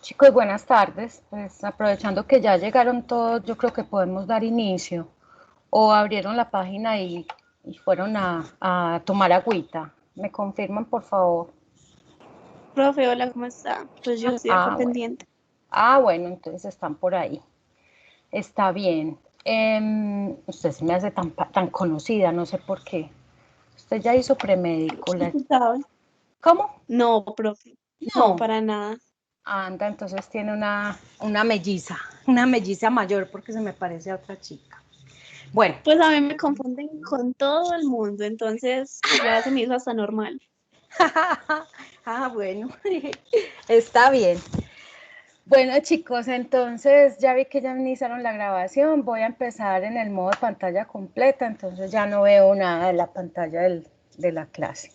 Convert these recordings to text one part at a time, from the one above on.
Chicos, buenas tardes. Pues aprovechando que ya llegaron todos, yo creo que podemos dar inicio. O abrieron la página y fueron a tomar agüita. ¿Me confirman, por favor? Profe, hola, ¿cómo está? Pues yo estoy acá Bueno. pendiente. Bueno, entonces están por ahí. Está bien. Usted se me hace tan conocida, no sé por qué. Usted ya hizo premédico. ¿Sabe? ¿Cómo? No, profe, no, No. para nada. Anda, entonces tiene una melliza mayor porque se me parece a otra chica. Bueno, Pues a mí me confunden con todo el mundo, entonces ya se me hizo hasta normal. bueno, está bien. Bueno, chicos, entonces ya vi que ya iniciaron la grabación. Voy a empezar en el modo pantalla completa, entonces ya no veo nada de la pantalla de la clase.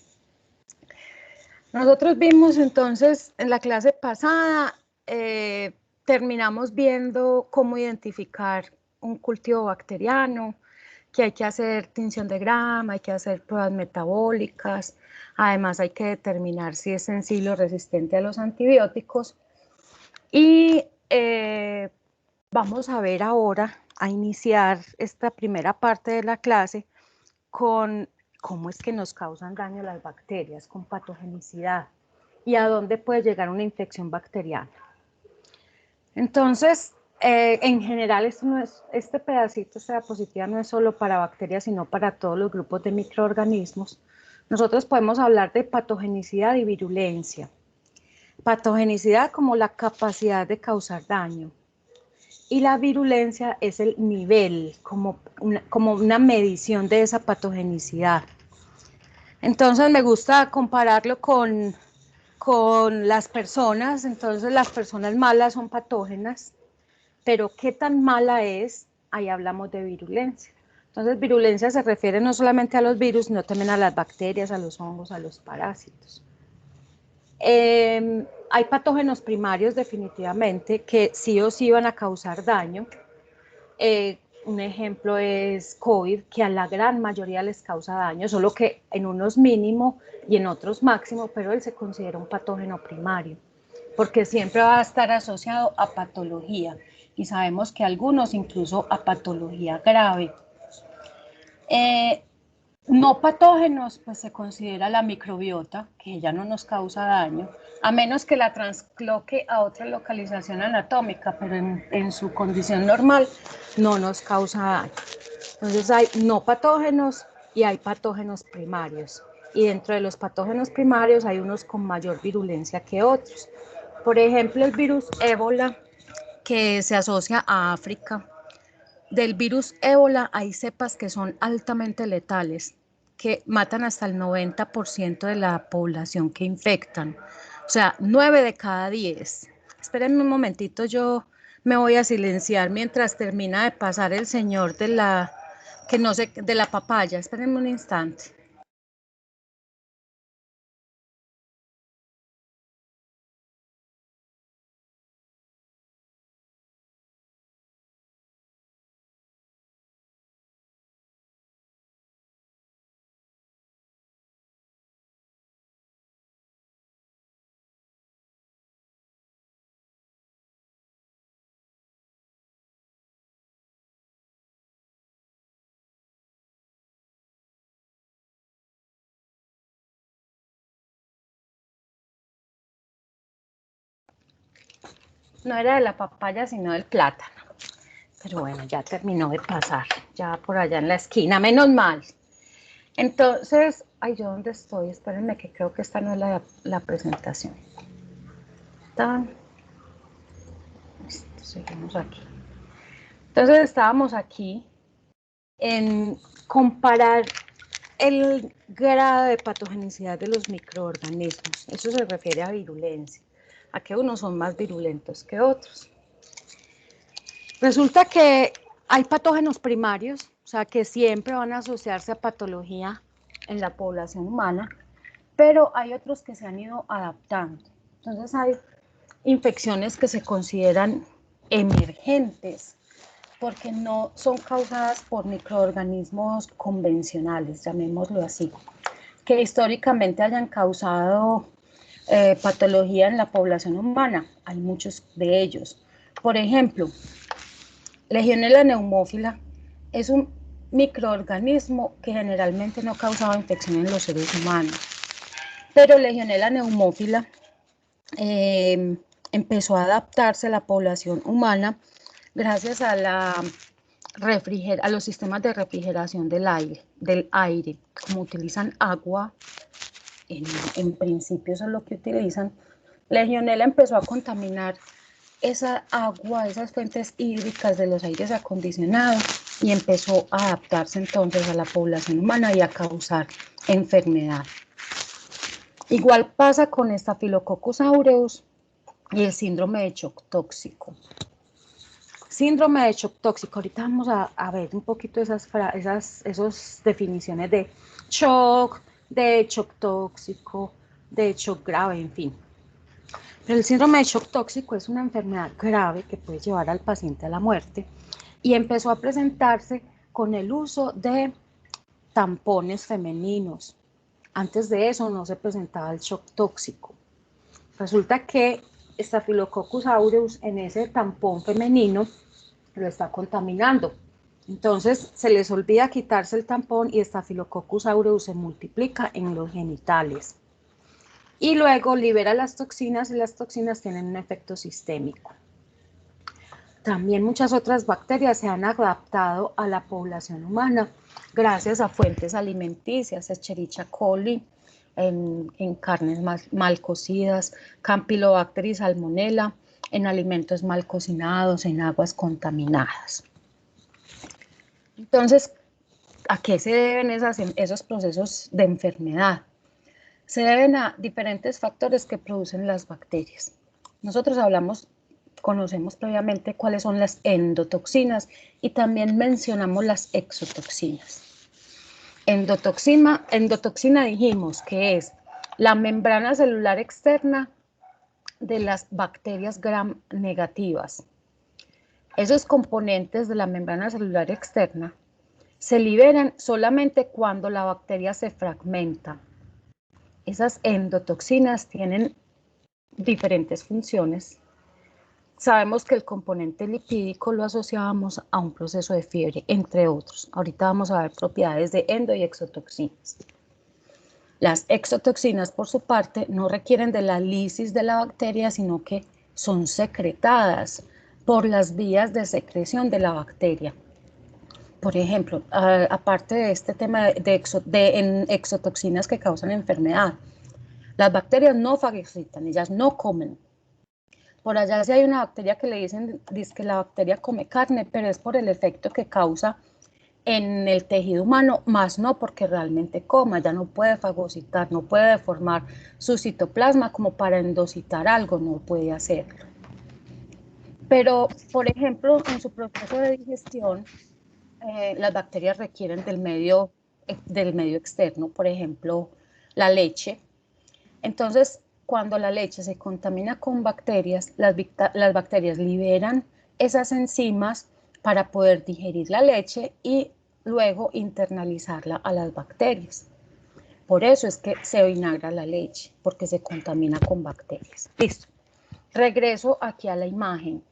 Nosotros vimos entonces en la clase pasada, terminamos viendo cómo identificar un cultivo bacteriano, que hay que hacer tinción de grama, hay que hacer pruebas metabólicas, además hay que determinar si es sensible o resistente a los antibióticos. Y vamos a ver ahora, a iniciar esta primera parte de la clase con cómo es que nos causan daño las bacterias, con patogenicidad y a dónde puede llegar una infección bacteriana. Entonces, en general, este pedacito, esta diapositiva, no es solo para bacterias, sino para todos los grupos de microorganismos. Nosotros podemos hablar de patogenicidad y virulencia. Patogenicidad como la capacidad de causar daño. Y la virulencia es el nivel, como una medición de esa patogenicidad. Entonces me gusta compararlo con las personas. Entonces las personas malas son patógenas, pero qué tan mala es, ahí hablamos de virulencia. Entonces virulencia se refiere no solamente a los virus, sino también a las bacterias, a los hongos, a los parásitos. Hay patógenos primarios definitivamente que sí o sí van a causar daño. Un ejemplo es COVID, que a la gran mayoría les causa daño, solo que en unos mínimo y en otros máximo, pero él se considera un patógeno primario, porque siempre va a estar asociado a patología, y sabemos que algunos incluso a patología grave. No patógenos, pues se considera la microbiota, que ya no nos causa daño, a menos que la transloque a otra localización anatómica, pero en su condición normal no nos causa daño. Entonces hay no patógenos y hay patógenos primarios. Y dentro de los patógenos primarios hay unos con mayor virulencia que otros. Por ejemplo, el virus ébola, que se asocia a África. Del virus ébola hay cepas que son altamente letales, que matan hasta el 90% de la población que infectan. O sea, 9 de cada 10. Espérenme un momentito, yo me voy a silenciar mientras termina de pasar el señor que no sé, de la papaya. Espérenme un instante. No era de la papaya, sino del plátano. Pero bueno, ya terminó de pasar, ya por allá en la esquina, menos mal. Entonces, ay, ¿yo dónde estoy? Espérenme que creo que esta no es la presentación. Tan, seguimos aquí. Entonces estábamos aquí en comparar el grado de patogenicidad de los microorganismos. Eso se refiere a virulencia, a que unos son más virulentos que otros. Resulta que hay patógenos primarios, o sea, que siempre van a asociarse a patología en la población humana, pero hay otros que se han ido adaptando. Entonces hay infecciones que se consideran emergentes porque no son causadas por microorganismos convencionales, llamémoslo así, que históricamente hayan causado patología en la población humana. Hay muchos de ellos. Por ejemplo, Legionella pneumófila es un microorganismo que generalmente no causaba infección en los seres humanos. Pero Legionella pneumófila empezó a adaptarse a la población humana gracias a los sistemas de refrigeración del aire. Como utilizan agua, en principio eso es lo que utilizan, Legionella empezó a contaminar esa agua, esas fuentes hídricas de los aires acondicionados y empezó a adaptarse entonces a la población humana y a causar enfermedad. Igual pasa con Staphylococcus aureus y el síndrome de shock tóxico. Síndrome de shock tóxico, ahorita vamos a ver un poquito esas definiciones de shock tóxico, de shock grave, en fin. Pero el síndrome de shock tóxico es una enfermedad grave que puede llevar al paciente a la muerte y empezó a presentarse con el uso de tampones femeninos. Antes de eso no se presentaba el shock tóxico. Resulta que Staphylococcus aureus en ese tampón femenino lo está contaminando. Entonces se les olvida quitarse el tampón y Staphylococcus aureus se multiplica en los genitales. Y luego libera las toxinas y las toxinas tienen un efecto sistémico. También muchas otras bacterias se han adaptado a la población humana gracias a fuentes alimenticias, Escherichia coli, en carnes mal cocidas, Campylobacter y Salmonella, en alimentos mal cocinados, en aguas contaminadas. Entonces, ¿a qué se deben esos procesos de enfermedad? Se deben a diferentes factores que producen las bacterias. Nosotros conocemos previamente cuáles son las endotoxinas y también mencionamos las exotoxinas. Endotoxina dijimos que es la membrana celular externa de las bacterias gram negativas. Esos componentes de la membrana celular externa se liberan solamente cuando la bacteria se fragmenta. Esas endotoxinas tienen diferentes funciones. Sabemos que el componente lipídico lo asociábamos a un proceso de fiebre, entre otros. Ahorita vamos a ver propiedades de endo y exotoxinas. Las exotoxinas, por su parte, no requieren de la lisis de la bacteria, sino que son secretadas por las vías de secreción de la bacteria. Por ejemplo, aparte de este tema de exotoxinas que causan enfermedad, las bacterias no fagocitan, ellas no comen. Por allá sí hay una bacteria que le dicen que la bacteria come carne, pero es por el efecto que causa en el tejido humano, más no porque realmente coma, ya no puede fagocitar, no puede deformar su citoplasma como para endocitar algo, no puede hacerlo. Pero, por ejemplo, en su proceso de digestión, las bacterias requieren del medio externo, por ejemplo, la leche. Entonces, cuando la leche se contamina con bacterias, las bacterias liberan esas enzimas para poder digerir la leche y luego internalizarla a las bacterias. Por eso es que se vinagra la leche, porque se contamina con bacterias. Listo. Regreso aquí a la imagen.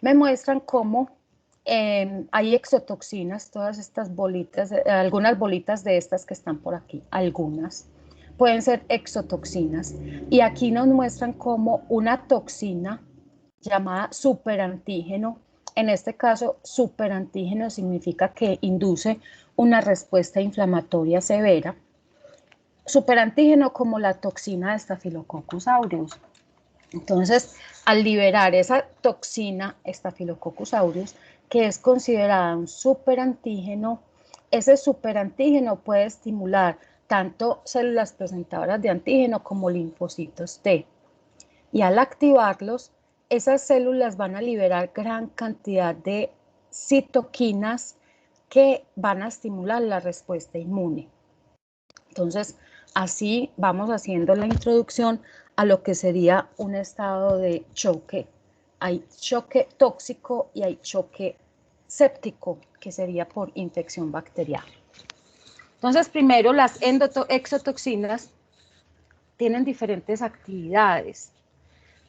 Me muestran cómo hay exotoxinas, todas estas bolitas, algunas bolitas de estas que están por aquí, algunas pueden ser exotoxinas. Y aquí nos muestran cómo una toxina llamada superantígeno, en este caso superantígeno significa que induce una respuesta inflamatoria severa, superantígeno como la toxina de Staphylococcus aureus. Entonces, al liberar esa toxina Staphylococcus aureus, que es considerada un superantígeno, ese superantígeno puede estimular tanto células presentadoras de antígeno como linfocitos T. Y al activarlos, esas células van a liberar gran cantidad de citoquinas que van a estimular la respuesta inmune. Entonces, así vamos haciendo la introducción a lo que sería un estado de choque. Hay choque tóxico y hay choque séptico, que sería por infección bacteriana. Entonces, primero las exotoxinas tienen diferentes actividades.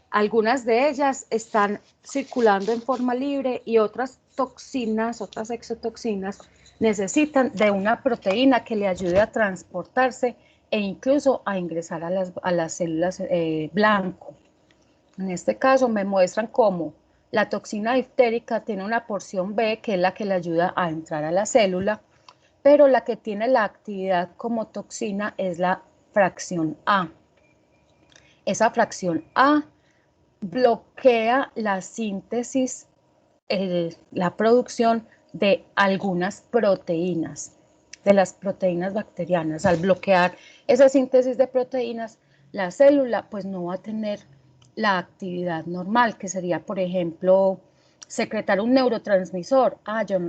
Algunas de ellas están circulando en forma libre y otras toxinas, otras exotoxinas, necesitan de una proteína que le ayude a transportarse e incluso a ingresar a las células blanco. En este caso me muestran cómo la toxina diftérica tiene una porción B, que es la que le ayuda a entrar a la célula, pero la que tiene la actividad como toxina es la fracción A. Esa fracción A bloquea la síntesis, la producción de algunas proteínas, de las proteínas bacterianas. Al bloquear esa síntesis de proteínas, la célula pues no va a tener la actividad normal, que sería, por ejemplo, secretar un neurotransmisor.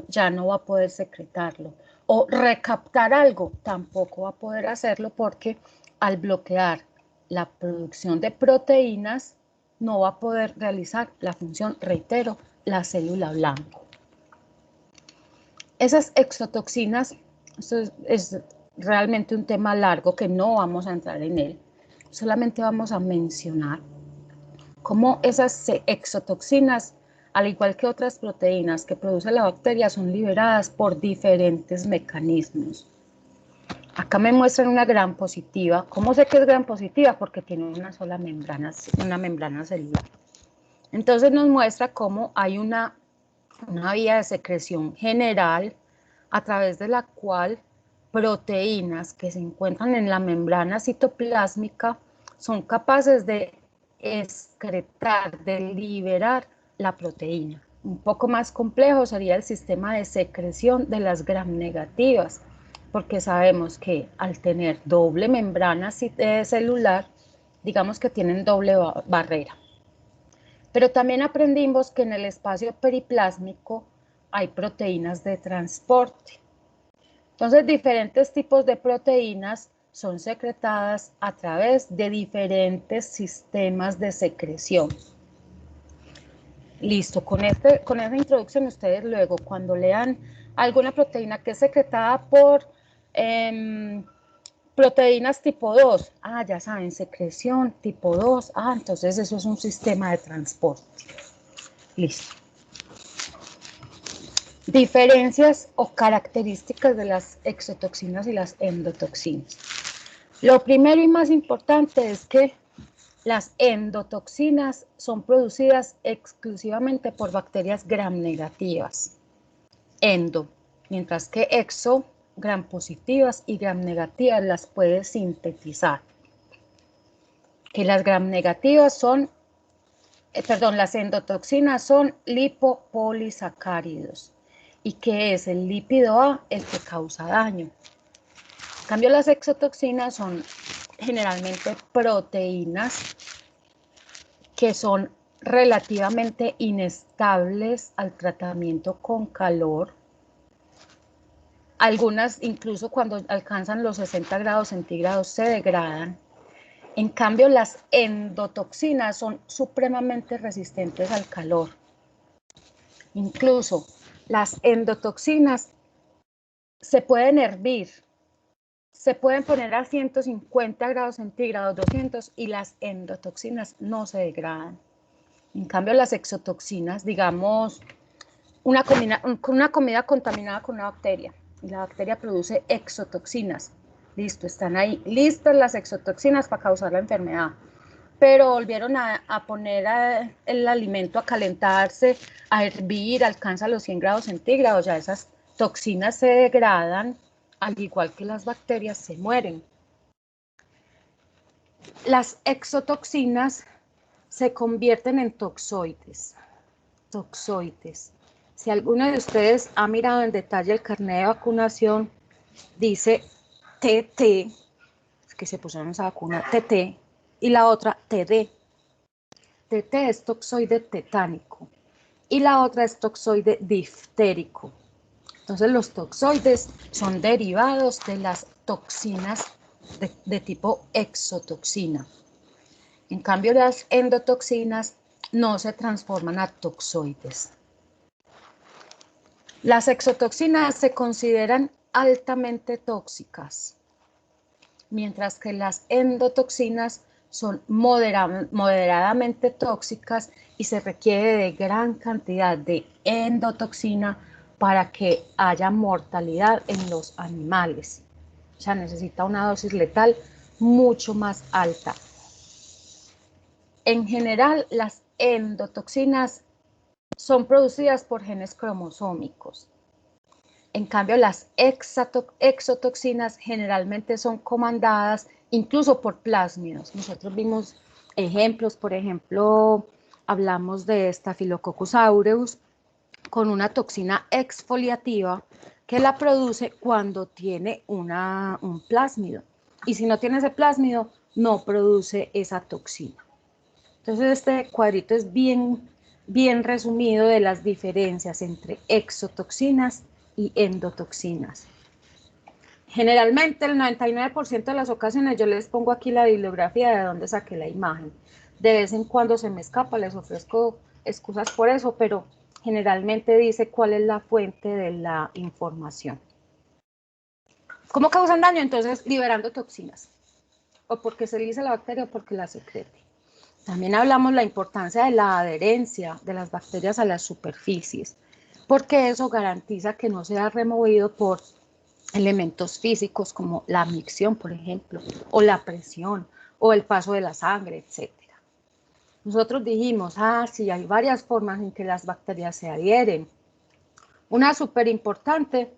Ya no va a poder secretarlo. O recaptar algo, tampoco va a poder hacerlo porque al bloquear la producción de proteínas, no va a poder realizar la función, reitero, la célula blanco. Esas exotoxinas, esto es realmente un tema largo que no vamos a entrar en él, solamente vamos a mencionar cómo esas exotoxinas, al igual que otras proteínas que produce la bacteria, son liberadas por diferentes mecanismos. Acá me muestran una gram positiva. ¿Cómo sé que es gram positiva? Porque tiene una sola membrana, celular. Entonces nos muestra cómo hay una vía de secreción general a través de la cual proteínas que se encuentran en la membrana citoplásmica son capaces de excretar, de liberar la proteína. Un poco más complejo sería el sistema de secreción de las gram negativas, porque sabemos que al tener doble membrana celular, digamos que tienen doble barrera. Pero también aprendimos que en el espacio periplásmico hay proteínas de transporte. Entonces, diferentes tipos de proteínas son secretadas a través de diferentes sistemas de secreción. Listo, con esa introducción ustedes luego cuando lean alguna proteína que es secretada por proteínas tipo 2, ya saben, secreción tipo 2, entonces eso es un sistema de transporte. Listo. Diferencias o características de las exotoxinas y las endotoxinas. Lo primero y más importante es que las endotoxinas son producidas exclusivamente por bacterias gram negativas, mientras que exo, gram positivas y gram negativas las puede sintetizar. Que las gram negativas son, las endotoxinas son lipopolisacáridos. ¿Y qué es el lípido A? El que causa daño. En cambio, las exotoxinas son generalmente proteínas que son relativamente inestables al tratamiento con calor. Algunas incluso cuando alcanzan los 60 grados centígrados se degradan. En cambio, las endotoxinas son supremamente resistentes al calor. Incluso las endotoxinas se pueden hervir, se pueden poner a 150 grados centígrados, 200, y las endotoxinas no se degradan. En cambio, las exotoxinas, digamos, una comida contaminada con una bacteria, y la bacteria produce exotoxinas. Listo, están ahí listas las exotoxinas para causar la enfermedad. Pero volvieron a poner el alimento a calentarse, a hervir, alcanza los 100 grados centígrados, ya esas toxinas se degradan, al igual que las bacterias se mueren. Las exotoxinas se convierten en toxoides. Si alguno de ustedes ha mirado en detalle el carnet de vacunación, dice TT, que se pusieron esa vacuna, TT, y la otra TD. TT es toxoide tetánico y la otra es toxoide diftérico. Entonces los toxoides son derivados de las toxinas de tipo exotoxina. En cambio, las endotoxinas no se transforman a toxoides. Las exotoxinas se consideran altamente tóxicas. mientras que las endotoxinas son moderadamente tóxicas y se requiere de gran cantidad de endotoxina para que haya mortalidad en los animales. O sea, necesita una dosis letal mucho más alta. En general, las endotoxinas son producidas por genes cromosómicos. En cambio, las exotoxinas generalmente son comandadas incluso por plásmidos. Nosotros vimos ejemplos, por ejemplo, hablamos de Staphylococcus aureus con una toxina exfoliativa que la produce cuando tiene un plásmido. Y si no tiene ese plásmido, no produce esa toxina. Entonces, este cuadrito es bien resumido de las diferencias entre exotoxinas y endotoxinas. Generalmente, el 99% de las ocasiones yo les pongo aquí la bibliografía de dónde saqué la imagen. De vez en cuando se me escapa, les ofrezco excusas por eso, pero generalmente dice cuál es la fuente de la información. ¿Cómo causan daño? Entonces, liberando toxinas. O porque se lisa la bacteria o porque la secrete. También hablamos la importancia de la adherencia de las bacterias a las superficies, porque eso garantiza que no sea removido por elementos físicos como la micción, por ejemplo, o la presión, o el paso de la sangre, etc. Nosotros dijimos, sí, hay varias formas en que las bacterias se adhieren. Una súper importante,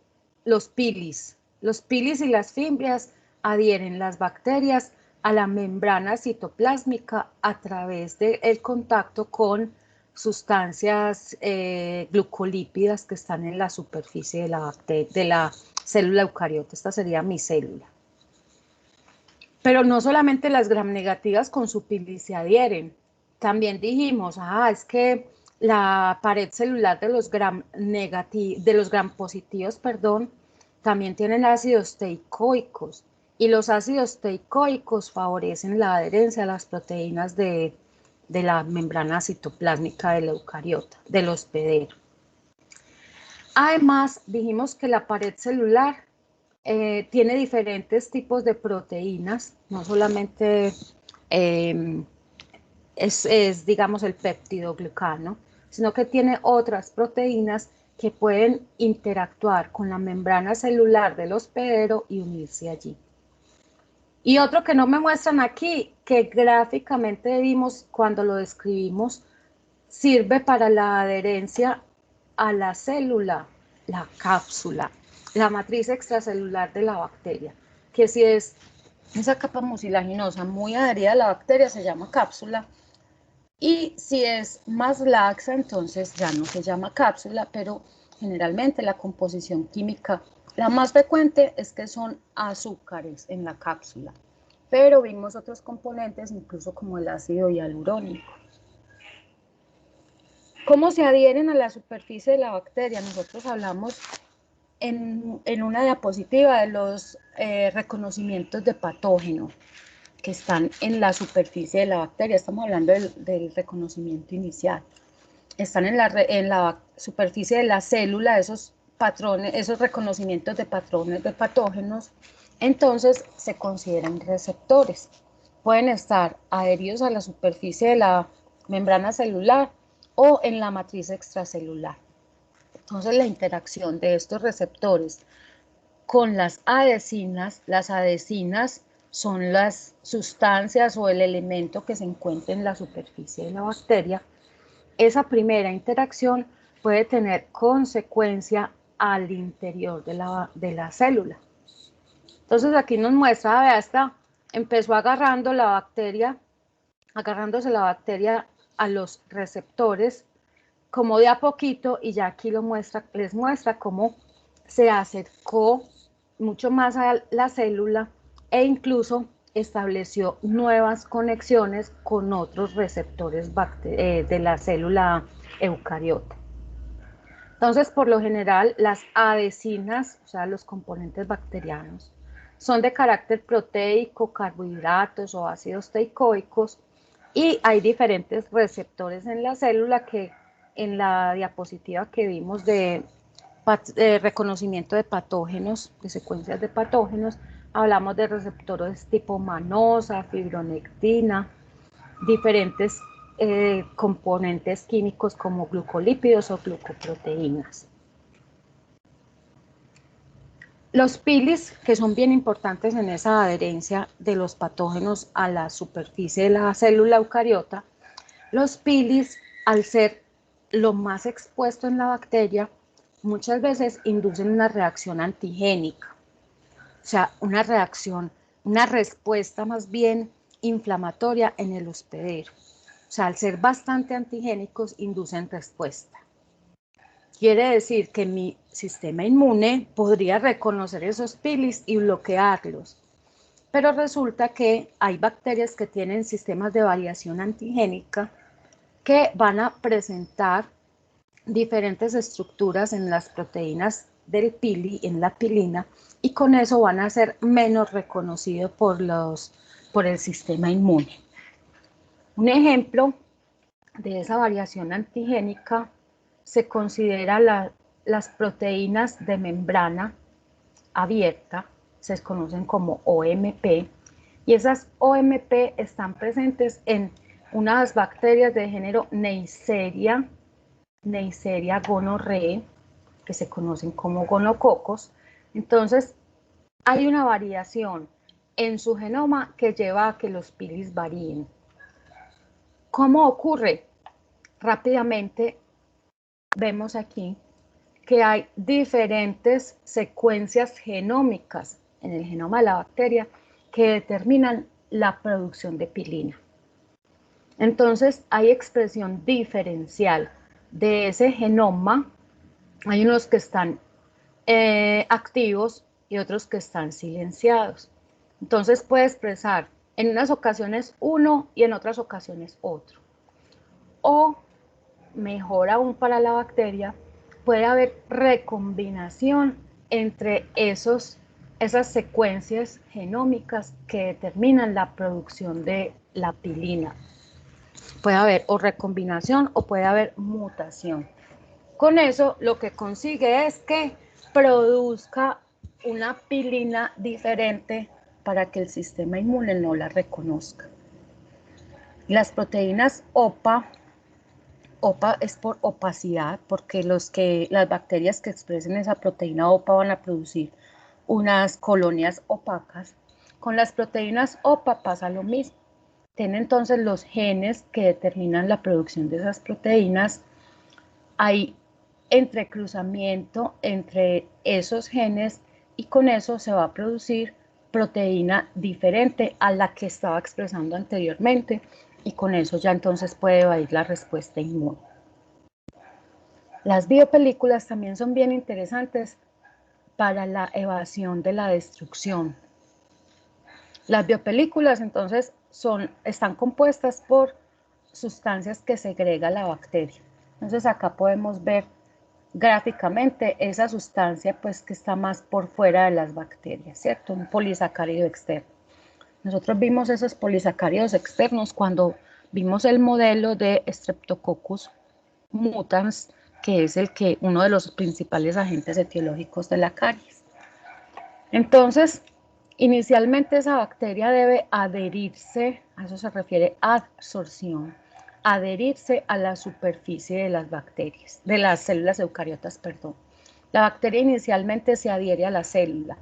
los pilis. Los pilis y las fimbrias adhieren las bacterias a la membrana citoplásmica a través del contacto con sustancias glucolípidas que están en la superficie de la célula eucariota. Esta sería mi célula. Pero no solamente las gram negativas con su pili se adhieren. También dijimos, es que la pared celular de los gram positivos, también tienen ácidos teicoicos. Y los ácidos teicoicos favorecen la adherencia a las proteínas de la membrana citoplásmica del eucariota, del hospedero. Además, dijimos que la pared celular tiene diferentes tipos de proteínas, no solamente digamos, el peptidoglucano, sino que tiene otras proteínas que pueden interactuar con la membrana celular del hospedero y unirse allí. Y otro que no me muestran aquí, que gráficamente vimos cuando lo describimos, sirve para la adherencia a la célula, la cápsula, la matriz extracelular de la bacteria, que si es esa capa mucilaginosa muy adherida a la bacteria se llama cápsula, y si es más laxa entonces ya no se llama cápsula, pero generalmente la composición química, la más frecuente es que son azúcares en la cápsula, pero vimos otros componentes incluso como el ácido hialurónico. ¿Cómo se adhieren a la superficie de la bacteria? Nosotros hablamos en una diapositiva de los reconocimientos de patógeno que están en la superficie de la bacteria. Estamos hablando del reconocimiento inicial. Están en la superficie de la célula, esos reconocimientos de patrones de patógenos. Entonces se consideran receptores. Pueden estar adheridos a la superficie de la membrana celular o en la matriz extracelular. Entonces la interacción de estos receptores con las adhesinas son las sustancias o el elemento que se encuentra en la superficie de la bacteria. Esa primera interacción puede tener consecuencia al interior de la célula. Entonces aquí nos muestra, vea, empezó agarrándose la bacteria a los receptores como de a poquito, y ya aquí les muestra cómo se acercó mucho más a la célula e incluso estableció nuevas conexiones con otros receptores de la célula eucariota. Entonces, por lo general, las adhesinas, o sea, los componentes bacterianos, son de carácter proteico, carbohidratos o ácidos teicoicos, y hay diferentes receptores en la célula que en la diapositiva que vimos de reconocimiento de patógenos, de secuencias de patógenos, Hablamos de receptores tipo manosa, fibronectina, diferentes componentes químicos como glucolípidos o glucoproteínas. Los pilis, que son bien importantes en esa adherencia de los patógenos a la superficie de la célula eucariota, los pilis, al ser lo más expuesto en la bacteria, muchas veces inducen una reacción antigénica, o sea, una respuesta más bien inflamatoria en el hospedero. O sea, al ser bastante antigénicos, inducen respuesta. Quiere decir que mi sistema inmune podría reconocer esos pilis y bloquearlos. Pero resulta que hay bacterias que tienen sistemas de variación antigénica que van a presentar diferentes estructuras en las proteínas del pili, en la pilina, y con eso van a ser menos reconocidos por el sistema inmune. Un ejemplo de esa variación antigénica se considera las proteínas de membrana abierta, se conocen como OMP, y esas OMP están presentes en unas bacterias de género Neisseria gonorrhoeae, que se conocen como gonococos. Entonces, hay una variación en su genoma que lleva a que los pilis varíen. ¿Cómo ocurre? Rápidamente vemos aquí que hay diferentes secuencias genómicas en el genoma de la bacteria que determinan la producción de pilina. Entonces, hay expresión diferencial de ese genoma. Hay unos que están activos y otros que están silenciados. Entonces, puede expresar en unas ocasiones uno y en otras ocasiones otro. O, mejor aún para la bacteria, puede haber recombinación entre esas secuencias genómicas que determinan la producción de la pilina. Puede haber o recombinación o puede haber mutación. Con eso lo que consigue es que produzca una pilina diferente para que el sistema inmune no la reconozca. Las proteínas OPA es por opacidad, porque las bacterias que expresen esa proteína OPA van a producir unas colonias opacas. Con las proteínas OPA pasa lo mismo. Tienen entonces los genes que determinan la producción de esas proteínas. Hay entrecruzamiento entre esos genes y con eso se va a producir proteína diferente a la que estaba expresando anteriormente y con eso ya entonces puede evadir la respuesta inmune. Las biopelículas también son bien interesantes para la evasión de la destrucción. Las biopelículas entonces están compuestas por sustancias que segrega la bacteria. Entonces acá podemos ver gráficamente esa sustancia pues que está más por fuera de las bacterias, ¿cierto? Un polisacárido externo. Nosotros vimos esos polisacáridos externos cuando vimos el modelo de Streptococcus mutans, que es uno de los principales agentes etiológicos de la caries. Entonces, inicialmente esa bacteria debe adherirse, a eso se refiere adsorción, adherirse a la superficie de las bacterias, de las células eucariotas, perdón. La bacteria inicialmente se adhiere a la célula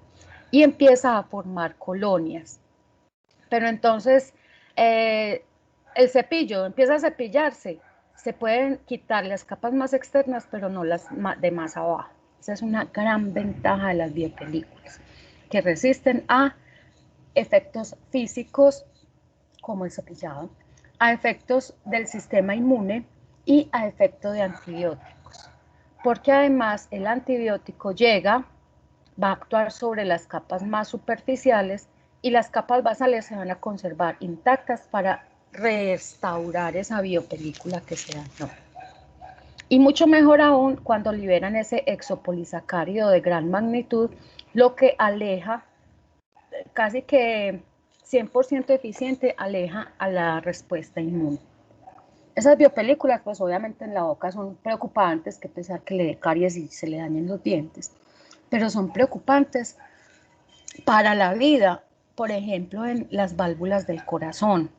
y empieza a formar colonias. Pero entonces el cepillo empieza a cepillarse, se pueden quitar las capas más externas, pero no las de más abajo. Esa es una gran ventaja de las biopelículas, que resisten a efectos físicos como el cepillado, a efectos del sistema inmune y a efectos de antibióticos. Porque además el antibiótico va a actuar sobre las capas más superficiales y las capas basales se van a conservar intactas para restaurar esa biopelícula que se dañó. Y mucho mejor aún cuando liberan ese exopolisacárido de gran magnitud, lo que aleja, casi que 100% eficiente, aleja a la respuesta inmune. Esas biopelículas, pues obviamente en la boca son preocupantes, que pesar que le dé caries y se le dañen los dientes, pero son preocupantes para la vida, por ejemplo, en las válvulas del corazón.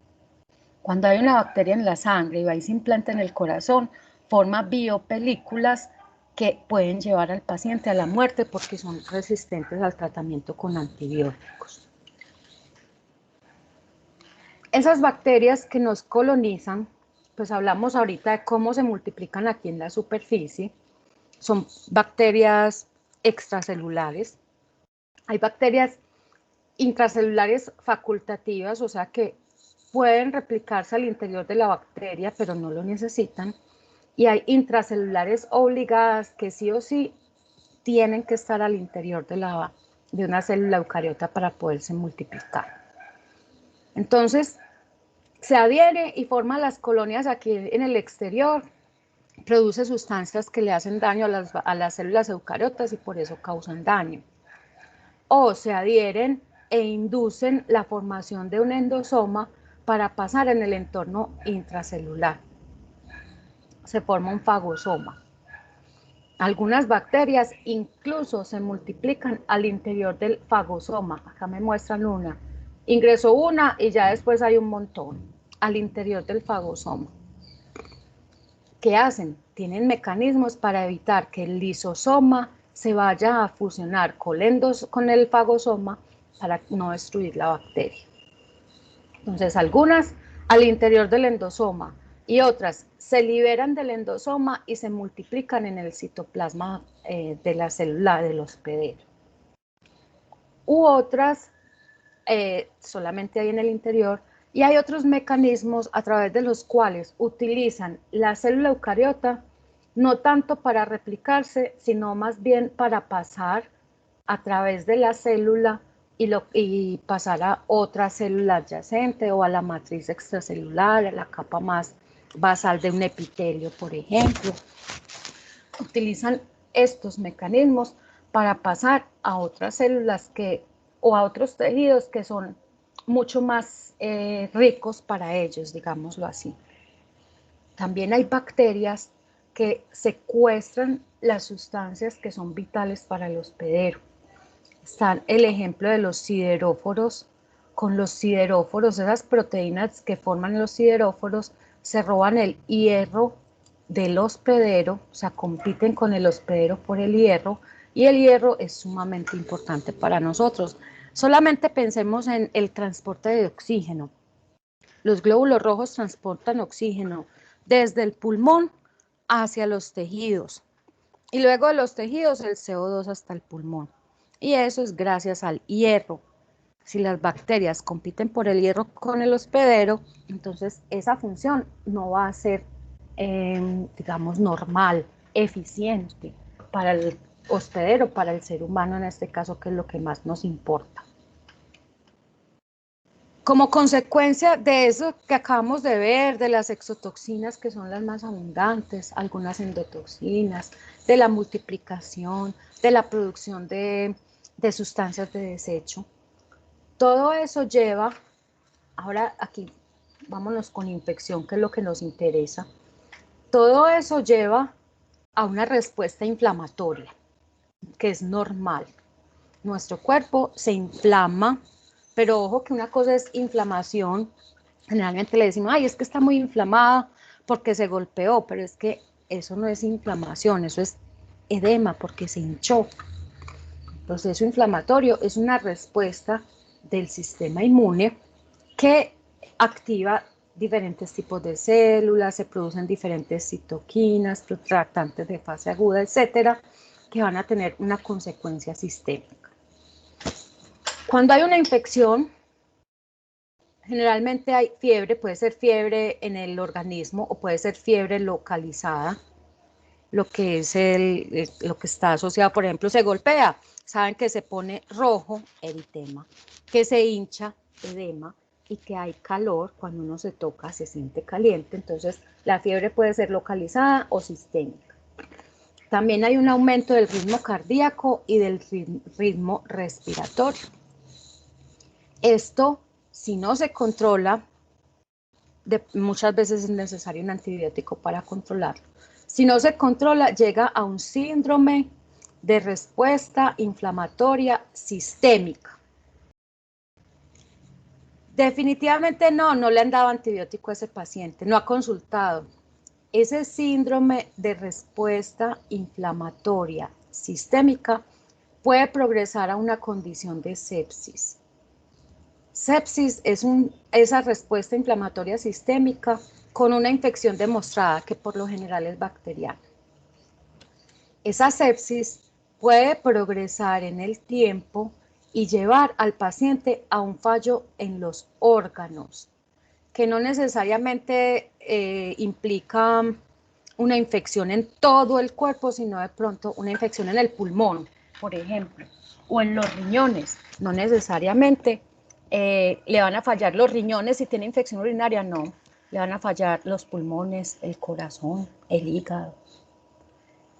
Cuando hay una bacteria en la sangre y va y se implanta en el corazón, forma biopelículas que pueden llevar al paciente a la muerte porque son resistentes al tratamiento con antibióticos. Esas bacterias que nos colonizan, pues hablamos ahorita de cómo se multiplican aquí en la superficie, son bacterias extracelulares. Hay bacterias intracelulares facultativas, o sea que pueden replicarse al interior de la bacteria, pero no lo necesitan. Y hay intracelulares obligadas que sí o sí tienen que estar al interior de una célula eucariota para poderse multiplicar. Entonces, se adhiere y forma las colonias aquí en el exterior, produce sustancias que le hacen daño a las células eucariotas y por eso causan daño. O se adhieren e inducen la formación de un endosoma para pasar en el entorno intracelular. Se forma un fagosoma. Algunas bacterias incluso se multiplican al interior del fagosoma. Acá me muestran una. Ingresó una y ya después hay un montón al interior del fagosoma. ¿Qué hacen? Tienen mecanismos para evitar que el lisosoma se vaya a fusionar con el fagosoma para no destruir la bacteria. Entonces, algunas al interior del endosoma y otras se liberan del endosoma y se multiplican en el citoplasma de la célula del hospedero. U otras solamente hay en el interior, y hay otros mecanismos a través de los cuales utilizan la célula eucariota no tanto para replicarse, sino más bien para pasar a través de la célula y pasar a otra célula adyacente o a la matriz extracelular, a la capa más basal de un epitelio, por ejemplo. Utilizan estos mecanismos para pasar a otras células o a otros tejidos que son mucho más ricos para ellos, digámoslo así. También hay bacterias que secuestran las sustancias que son vitales para el hospedero. Está el ejemplo de los sideróforos. Con los sideróforos, esas proteínas que forman los sideróforos, se roban el hierro del hospedero, o sea, compiten con el hospedero por el hierro, y el hierro es sumamente importante para nosotros. Solamente pensemos en el transporte de oxígeno. Los glóbulos rojos transportan oxígeno desde el pulmón hacia los tejidos y luego de los tejidos el CO2 hasta el pulmón. Y eso es gracias al hierro. Si las bacterias compiten por el hierro con el hospedero, entonces esa función no va a ser, digamos, normal, eficiente para el hospedero, para el ser humano en este caso, que es lo que más nos importa. Como consecuencia de eso que acabamos de ver, de las exotoxinas que son las más abundantes, algunas endotoxinas, de la multiplicación, de la producción de sustancias de desecho, todo eso lleva, ahora aquí vámonos con infección, que es lo que nos interesa, todo eso lleva a una respuesta inflamatoria, que es normal. Nuestro cuerpo se inflama, pero ojo que una cosa es inflamación, generalmente le decimos, ay, es que está muy inflamada porque se golpeó, pero es que eso no es inflamación, eso es edema porque se hinchó. El proceso inflamatorio es una respuesta del sistema inmune que activa diferentes tipos de células, se producen diferentes citoquinas, protractantes de fase aguda, etcétera, que van a tener una consecuencia sistémica. Cuando hay una infección, generalmente hay fiebre, puede ser fiebre en el organismo o puede ser fiebre localizada, lo que es lo que está asociado, por ejemplo, se golpea, saben que se pone rojo, eritema, que se hincha, edema, y que hay calor, cuando uno se toca se siente caliente, entonces la fiebre puede ser localizada o sistémica. También hay un aumento del ritmo cardíaco y del ritmo respiratorio. Esto, si no se controla, muchas veces es necesario un antibiótico para controlarlo. Si no se controla, llega a un síndrome de respuesta inflamatoria sistémica. Definitivamente no, no le han dado antibiótico a ese paciente, no ha consultado. Ese síndrome de respuesta inflamatoria sistémica puede progresar a una condición de sepsis. Sepsis es esa respuesta inflamatoria sistémica con una infección demostrada que por lo general es bacteriana. Esa sepsis puede progresar en el tiempo y llevar al paciente a un fallo en los órganos, que no necesariamente implica una infección en todo el cuerpo, sino de pronto una infección en el pulmón, por ejemplo, o en los riñones. No necesariamente le van a fallar los riñones si tiene infección urinaria, no. Le van a fallar los pulmones, el corazón, el hígado.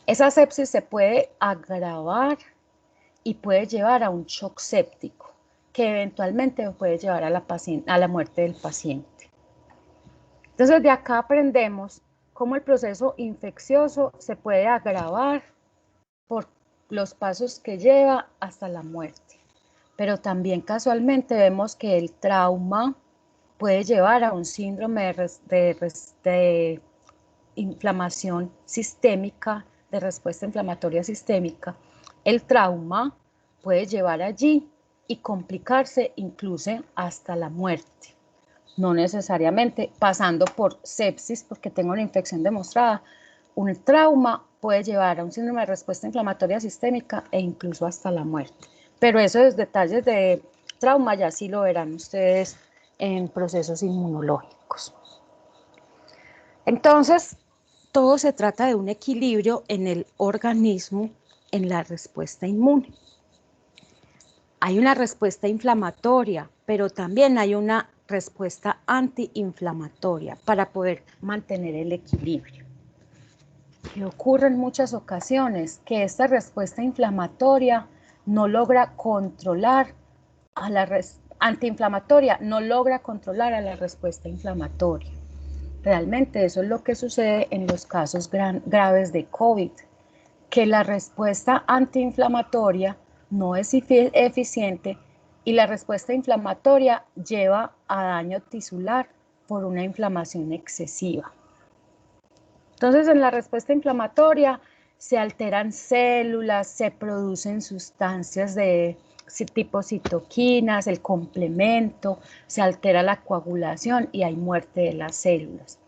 Esa sepsis se puede agravar y puede llevar a un shock séptico, que eventualmente puede llevar a la muerte del paciente. Entonces, de acá aprendemos cómo el proceso infeccioso se puede agravar por los pasos que lleva hasta la muerte. Pero también casualmente vemos que el trauma puede llevar a un síndrome de inflamación sistémica, de respuesta inflamatoria sistémica. El trauma puede llevar allí y complicarse incluso hasta la muerte. No necesariamente pasando por sepsis porque tengo una infección demostrada. Un trauma puede llevar a un síndrome de respuesta inflamatoria sistémica e incluso hasta la muerte. Pero esos detalles de trauma ya sí lo verán ustedes en procesos inmunológicos. Entonces, todo se trata de un equilibrio en el organismo en la respuesta inmune. Hay una respuesta inflamatoria, pero también hay una respuesta antiinflamatoria para poder mantener el equilibrio. Y ocurre en muchas ocasiones que esta respuesta inflamatoria no logra controlar a la antiinflamatoria, no logra controlar a la respuesta inflamatoria. Realmente eso es lo que sucede en los casos graves de COVID, que la respuesta antiinflamatoria no es eficiente y la respuesta inflamatoria lleva a daño tisular por una inflamación excesiva. Entonces, en la respuesta inflamatoria se alteran células, se producen sustancias de tipo citoquinas, el complemento, se altera la coagulación y hay muerte de las células.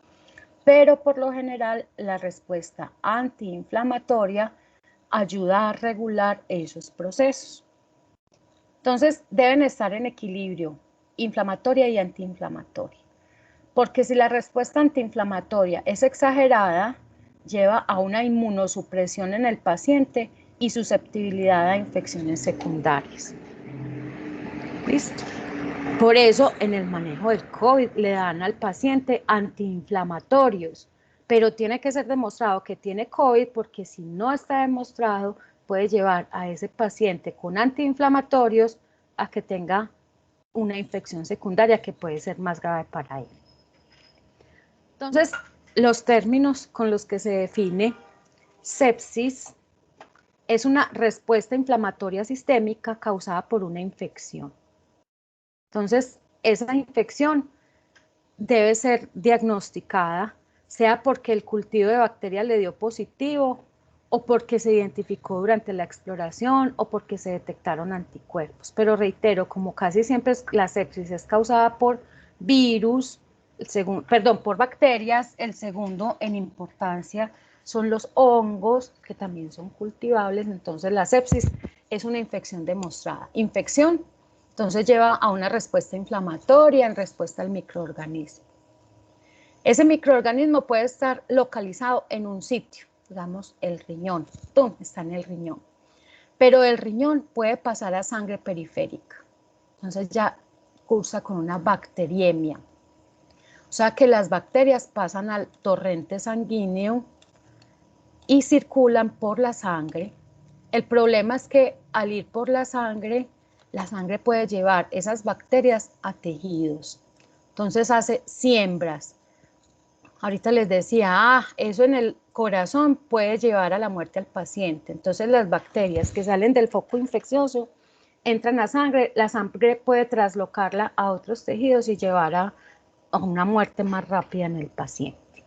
Pero por lo general la respuesta antiinflamatoria ayuda a regular esos procesos. Entonces deben estar en equilibrio inflamatoria y antiinflamatoria, porque si la respuesta antiinflamatoria es exagerada, lleva a una inmunosupresión en el paciente y susceptibilidad a infecciones secundarias. ¿Listo? Por eso en el manejo del COVID le dan al paciente antiinflamatorios, pero tiene que ser demostrado que tiene COVID, porque si no está demostrado puede llevar a ese paciente con antiinflamatorios a que tenga una infección secundaria que puede ser más grave para él. Entonces, los términos con los que se define sepsis es una respuesta inflamatoria sistémica causada por una infección. Entonces, esa infección debe ser diagnosticada, sea porque el cultivo de bacterias le dio positivo o porque se identificó durante la exploración o porque se detectaron anticuerpos. Pero reitero, como casi siempre la sepsis es causada por virus, por bacterias, el segundo en importancia son los hongos, que también son cultivables. Entonces la sepsis es una infección demostrada. Infección, entonces lleva a una respuesta inflamatoria en respuesta al microorganismo. Ese microorganismo puede estar localizado en un sitio, digamos el riñón, ¡tum!, está en el riñón. Pero el riñón puede pasar a sangre periférica, entonces ya cursa con una bacteriemia. O sea que las bacterias pasan al torrente sanguíneo y circulan por la sangre. El problema es que al ir por la sangre puede llevar esas bacterias a tejidos. Entonces hace siembras. Ahorita les decía, eso en el corazón puede llevar a la muerte al paciente. Entonces las bacterias que salen del foco infeccioso entran a la sangre puede traslocarla a otros tejidos y llevar a una muerte más rápida en el paciente.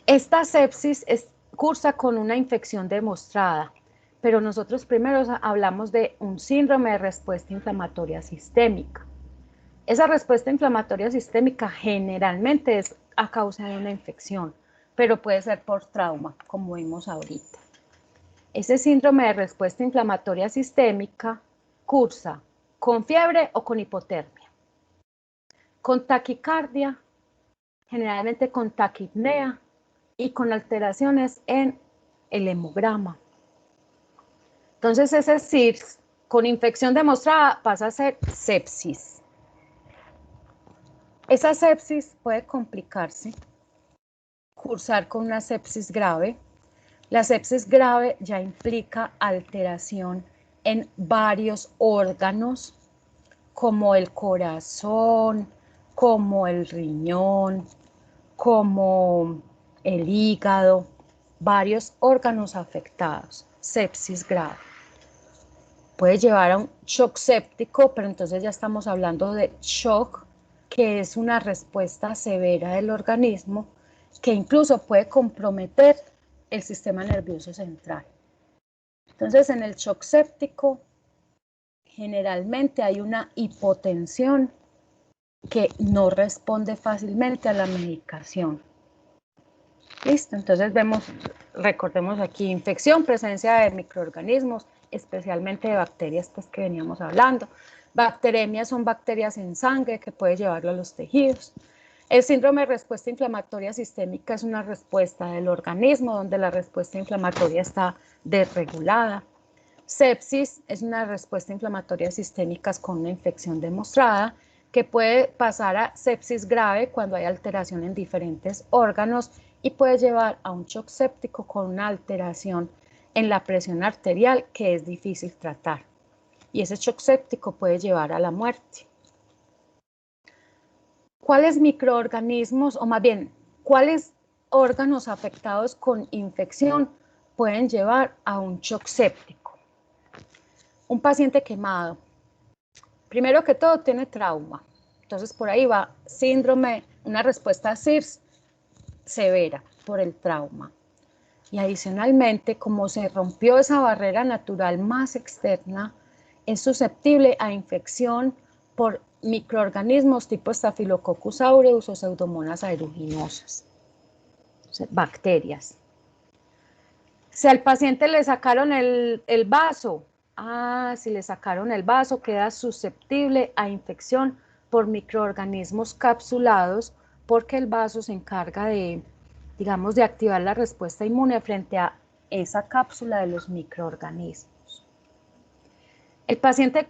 Esta sepsis cursa con una infección demostrada, pero nosotros primero hablamos de un síndrome de respuesta inflamatoria sistémica. Esa respuesta inflamatoria sistémica generalmente es a causa de una infección, pero puede ser por trauma, como vimos ahorita. Ese síndrome de respuesta inflamatoria sistémica cursa con fiebre o con hipotermia, con taquicardia, generalmente con taquipnea y con alteraciones en el hemograma. Entonces ese SIRS con infección demostrada pasa a ser sepsis. Esa sepsis puede complicarse, cursar con una sepsis grave. La sepsis grave ya implica alteración en varios órganos, como el corazón, como el riñón, como el hígado, varios órganos afectados, sepsis grave. Puede llevar a un shock séptico, pero entonces ya estamos hablando de shock, que es una respuesta severa del organismo que incluso puede comprometer el sistema nervioso central. Entonces, en el shock séptico, generalmente hay una hipotensión que no responde fácilmente a la medicación. Listo, entonces recordemos aquí, infección, presencia de microorganismos, especialmente de bacterias pues, que veníamos hablando. Bacteremias son bacterias en sangre que puede llevarlo a los tejidos. El síndrome de respuesta inflamatoria sistémica es una respuesta del organismo donde la respuesta inflamatoria está desregulada. Sepsis es una respuesta inflamatoria sistémica con una infección demostrada que puede pasar a sepsis grave cuando hay alteración en diferentes órganos y puede llevar a un shock séptico con una alteración en la presión arterial que es difícil tratar. Y ese shock séptico puede llevar a la muerte. ¿Cuáles microorganismos, o más bien, cuáles órganos afectados con infección pueden llevar a un shock séptico? Un paciente quemado, primero que todo tiene trauma, entonces por ahí va síndrome, una respuesta SIRS severa por el trauma. Y adicionalmente, como se rompió esa barrera natural más externa, es susceptible a infección por microorganismos tipo Staphylococcus aureus o Pseudomonas aeruginosa, o sea, bacterias. Si al paciente le sacaron el vaso, si le sacaron el vaso, queda susceptible a infección por microorganismos capsulados, porque el vaso se encarga de, digamos, de activar la respuesta inmune frente a esa cápsula de los microorganismos. El paciente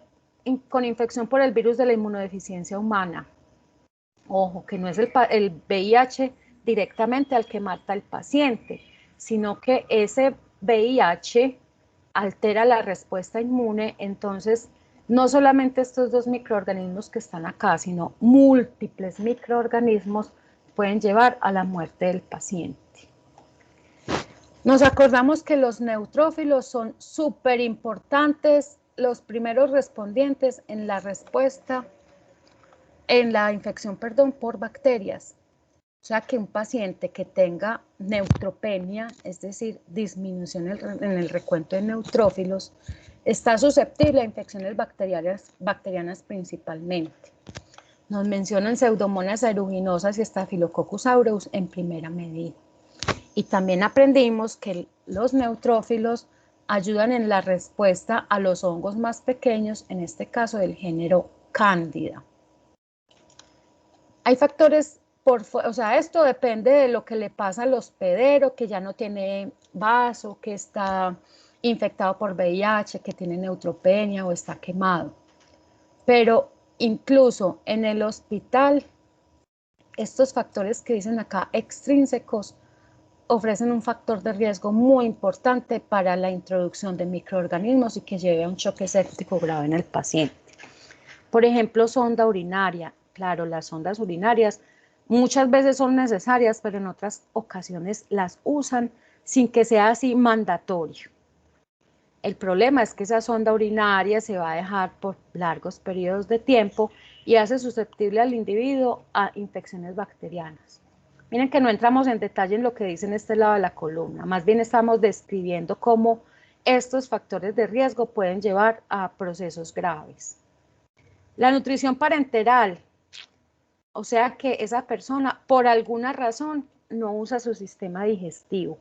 con infección por el virus de la inmunodeficiencia humana, ojo, que no es el VIH directamente al que mata al paciente, sino que ese VIH altera la respuesta inmune, entonces no solamente estos dos microorganismos que están acá, sino múltiples microorganismos pueden llevar a la muerte del paciente. Nos acordamos que los neutrófilos son súper importantes, los primeros respondientes en la respuesta, en la infección, por bacterias. O sea que un paciente que tenga neutropenia, es decir, disminución en el recuento de neutrófilos, está susceptible a infecciones bacterianas principalmente. Nos mencionan Pseudomonas aeruginosa y Staphylococcus aureus en primera medida. Y también aprendimos que los neutrófilos ayudan en la respuesta a los hongos más pequeños, en este caso del género Cándida. Hay factores, o sea, esto depende de lo que le pasa al hospedero, que ya no tiene vaso, que está infectado por VIH, que tiene neutropenia o está quemado. Pero incluso en el hospital, estos factores que dicen acá extrínsecos ofrecen un factor de riesgo muy importante para la introducción de microorganismos y que lleve a un choque séptico grave en el paciente. Por ejemplo, sonda urinaria. Claro, las sondas urinarias muchas veces son necesarias, pero en otras ocasiones las usan sin que sea así mandatorio. El problema es que esa sonda urinaria se va a dejar por largos periodos de tiempo y hace susceptible al individuo a infecciones bacterianas. Miren que no entramos en detalle en lo que dice en este lado de la columna, más bien estamos describiendo cómo estos factores de riesgo pueden llevar a procesos graves. La nutrición parenteral, o sea que esa persona por alguna razón no usa su sistema digestivo.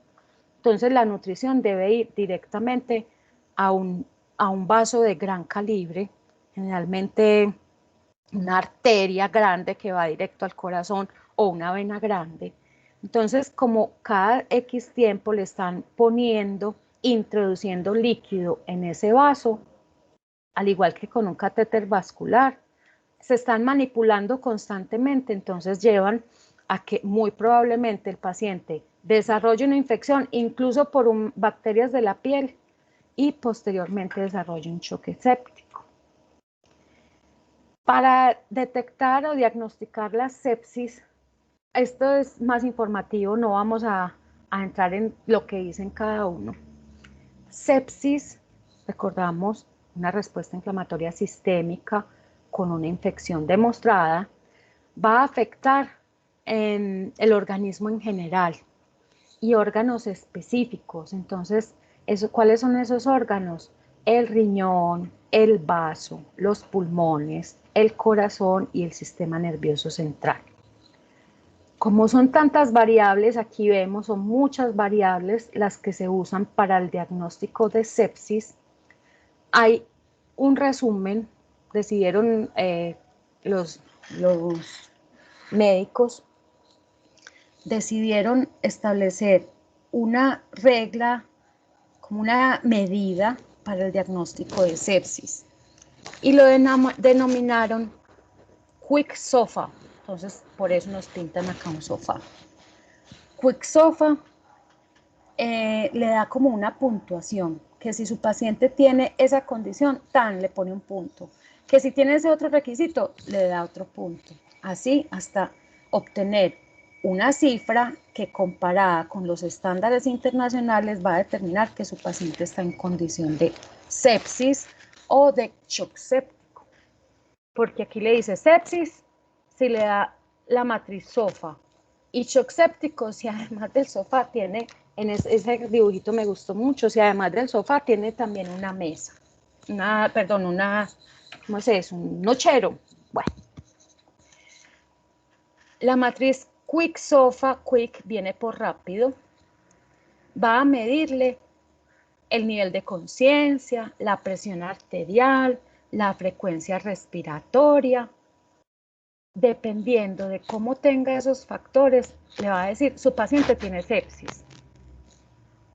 Entonces la nutrición debe ir directamente a un vaso de gran calibre, generalmente una arteria grande que va directo al corazón o una vena grande. Entonces, como cada X tiempo le están introduciendo líquido en ese vaso, al igual que con un catéter vascular, se están manipulando constantemente, entonces llevan a que muy probablemente el paciente desarrolle una infección, incluso por bacterias de la piel, y posteriormente desarrolle un choque séptico. Para detectar o diagnosticar la sepsis, esto es más informativo, no vamos a entrar en lo que dicen cada uno. Sepsis, recordamos, una respuesta inflamatoria sistémica con una infección demostrada, va a afectar en el organismo en general y órganos específicos. Entonces, ¿cuáles son esos órganos? El riñón, el vaso, los pulmones, el corazón y el sistema nervioso central. Como son tantas variables, aquí vemos, son muchas variables las que se usan para el diagnóstico de sepsis. Hay un resumen, decidieron los médicos, decidieron establecer una regla, como una medida para el diagnóstico de sepsis y lo denominaron Quick SOFA. Entonces, por eso nos pintan acá un sofá. Quick SOFA le da como una puntuación, que si su paciente tiene esa condición, le pone un punto, que si tiene ese otro requisito, le da otro punto, así hasta obtener una cifra que comparada con los estándares internacionales va a determinar que su paciente está en condición de sepsis o de shock séptico, porque aquí le dice sepsis si le da la matriz SOFA y shock séptico si además del sofá tiene, en ese dibujito me gustó mucho, si además del sofá tiene también una mesa, ¿cómo se dice? Un nochero. Bueno, la matriz Quick SOFA, Quick viene por rápido, va a medirle el nivel de conciencia, la presión arterial, la frecuencia respiratoria. Dependiendo de cómo tenga esos factores, le va a decir, su paciente tiene sepsis.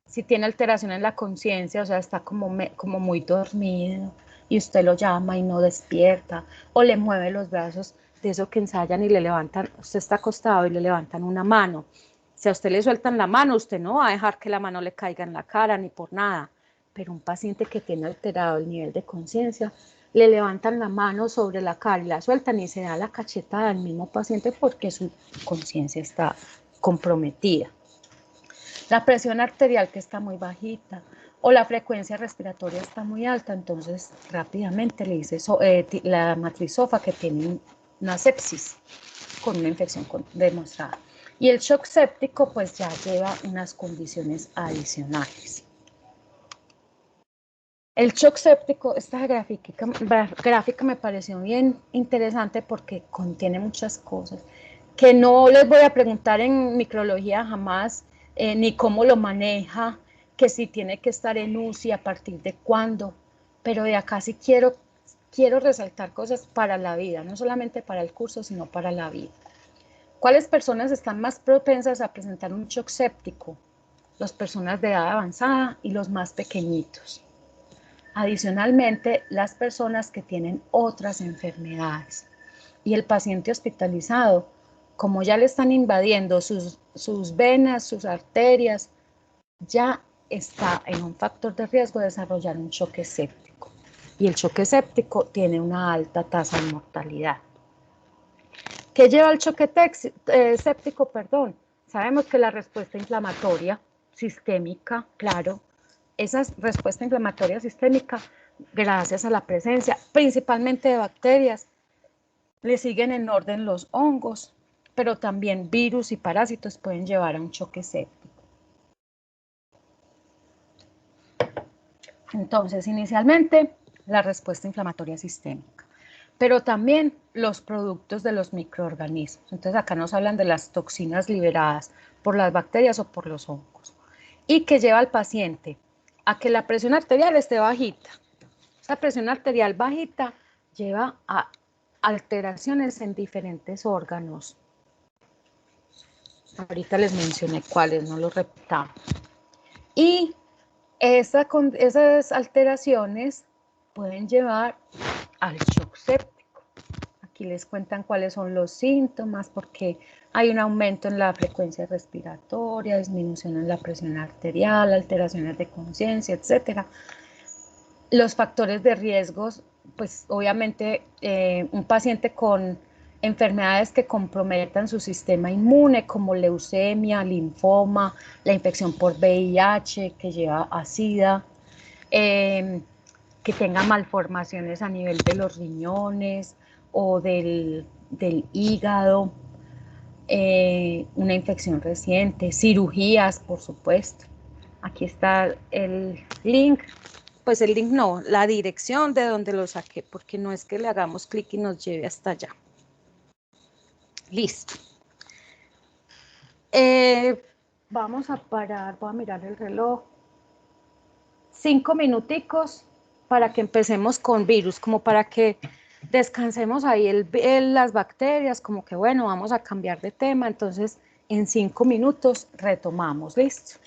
Si tiene alteración en la conciencia, o sea, está como muy dormido y usted lo llama y no despierta, o le mueve los brazos de eso que ensayan y le levantan, usted está acostado y le levantan una mano. Si a usted le sueltan la mano, usted no va a dejar que la mano le caiga en la cara ni por nada, pero un paciente que tiene alterado el nivel de conciencia, le levantan la mano sobre la cara y la sueltan y se da la cachetada al mismo paciente porque su conciencia está comprometida. La presión arterial que está muy bajita o la frecuencia respiratoria está muy alta, entonces rápidamente le dice la matriz SOFA que tiene una sepsis con una infección demostrada. Y el shock séptico pues ya lleva unas condiciones adicionales. El shock séptico, esta gráfica me pareció bien interesante porque contiene muchas cosas que no les voy a preguntar en microbiología jamás, ni cómo lo maneja, que si tiene que estar en UCI, a partir de cuándo, pero de acá sí quiero resaltar cosas para la vida, no solamente para el curso, sino para la vida. ¿Cuáles personas están más propensas a presentar un shock séptico? Las personas de edad avanzada y los más pequeñitos. Adicionalmente, las personas que tienen otras enfermedades. Y el paciente hospitalizado, como ya le están invadiendo sus venas, sus arterias, ya está en un factor de riesgo de desarrollar un choque séptico. Y el choque séptico tiene una alta tasa de mortalidad. ¿Qué lleva al choque séptico? Sabemos que la respuesta inflamatoria sistémica, claro, esa respuesta inflamatoria sistémica, gracias a la presencia principalmente de bacterias, le siguen en orden los hongos, pero también virus y parásitos pueden llevar a un choque séptico. Entonces, inicialmente, la respuesta inflamatoria sistémica, pero también los productos de los microorganismos. Entonces, acá nos hablan de las toxinas liberadas por las bacterias o por los hongos, y que lleva al paciente a que la presión arterial esté bajita. Esa presión arterial bajita lleva a alteraciones en diferentes órganos. Ahorita les mencioné cuáles, no los repitamos. Y esas alteraciones pueden llevar al shock séptico. Aquí les cuentan cuáles son los síntomas, porque hay un aumento en la frecuencia respiratoria, disminución en la presión arterial, alteraciones de conciencia, etc. Los factores de riesgos, pues obviamente un paciente con enfermedades que comprometan su sistema inmune, como leucemia, linfoma, la infección por VIH que lleva a SIDA, que tenga malformaciones a nivel de los riñones o del hígado, una infección reciente, cirugías, por supuesto. Aquí está el link, pues el link no, la dirección de donde lo saqué, porque no es que le hagamos clic y nos lleve hasta allá. Listo. Vamos a parar, voy a mirar el reloj. 5 minuticos para que empecemos con virus, como para que descansemos ahí las bacterias, como que bueno, vamos a cambiar de tema, entonces en 5 minutos retomamos, ¿listo?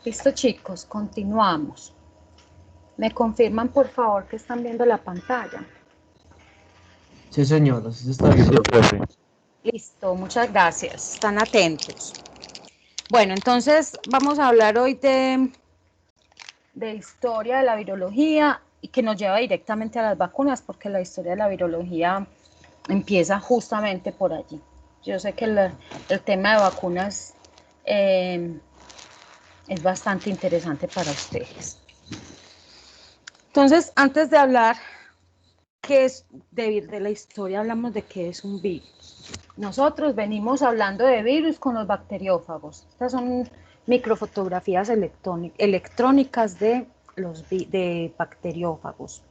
Listo, chicos, continuamos. ¿Me confirman, por favor, que están viendo la pantalla? Sí, señora, sí se está viendo. profe. Listo, muchas gracias. Están atentos. Bueno, entonces vamos a hablar hoy de historia de la virología y que nos lleva directamente a las vacunas, porque la historia de la virología empieza justamente por allí. Yo sé que el tema de vacunas es bastante interesante para ustedes. Entonces, antes de hablar qué es de la historia, hablamos de qué es un virus. Nosotros venimos hablando de virus con los bacteriófagos. Estas son microfotografías electrónicas de bacteriófagos.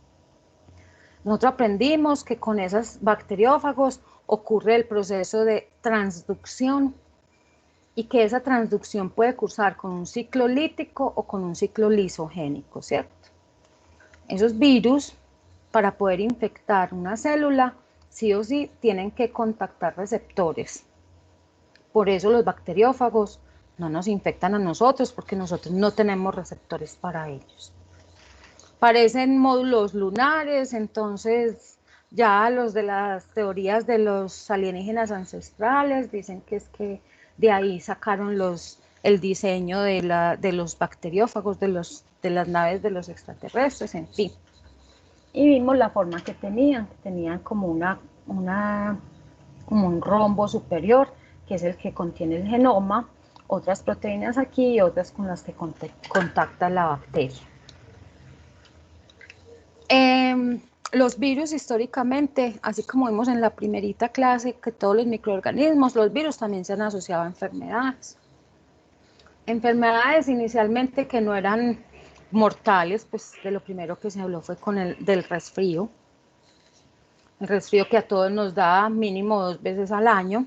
Nosotros aprendimos que con esos bacteriófagos ocurre el proceso de transducción y que esa transducción puede cursar con un ciclo lítico o con un ciclo lisogénico, ¿cierto? Esos virus, para poder infectar una célula, sí o sí tienen que contactar receptores. Por eso los bacteriófagos no nos infectan a nosotros, porque nosotros no tenemos receptores para ellos. Parecen módulos lunares, entonces ya los de las teorías de los alienígenas ancestrales dicen que es que de ahí sacaron el diseño de los bacteriófagos, de las naves de los extraterrestres, en fin. Y vimos la forma que tenían como como un rombo superior, que es el que contiene el genoma, otras proteínas aquí y otras con las que contacta la bacteria. Los virus históricamente, así como vimos en la primerita clase, que todos los microorganismos, los virus también se han asociado a enfermedades. Enfermedades inicialmente que no eran mortales, pues de lo primero que se habló fue del resfrío. El resfrío que a todos nos da mínimo 2 veces al año.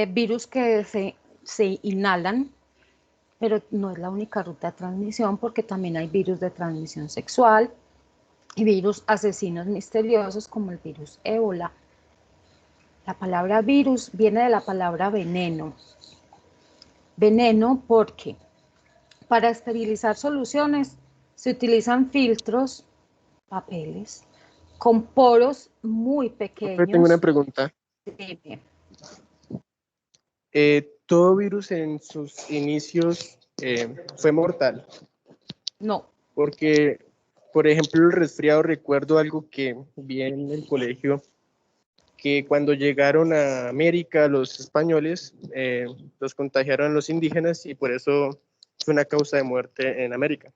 Virus que se inhalan, pero no es la única ruta de transmisión, porque también hay virus de transmisión sexual y virus asesinos misteriosos como el virus ébola. La palabra virus viene de la palabra veneno. Veneno porque para esterilizar soluciones se utilizan filtros, papeles, con poros muy pequeños. Tengo una pregunta. Sí. ¿Todo virus en sus inicios fue mortal? No. Porque, por ejemplo, el resfriado, recuerdo algo que vi en el colegio, que cuando llegaron a América los españoles, los contagiaron los indígenas y por eso fue una causa de muerte en América.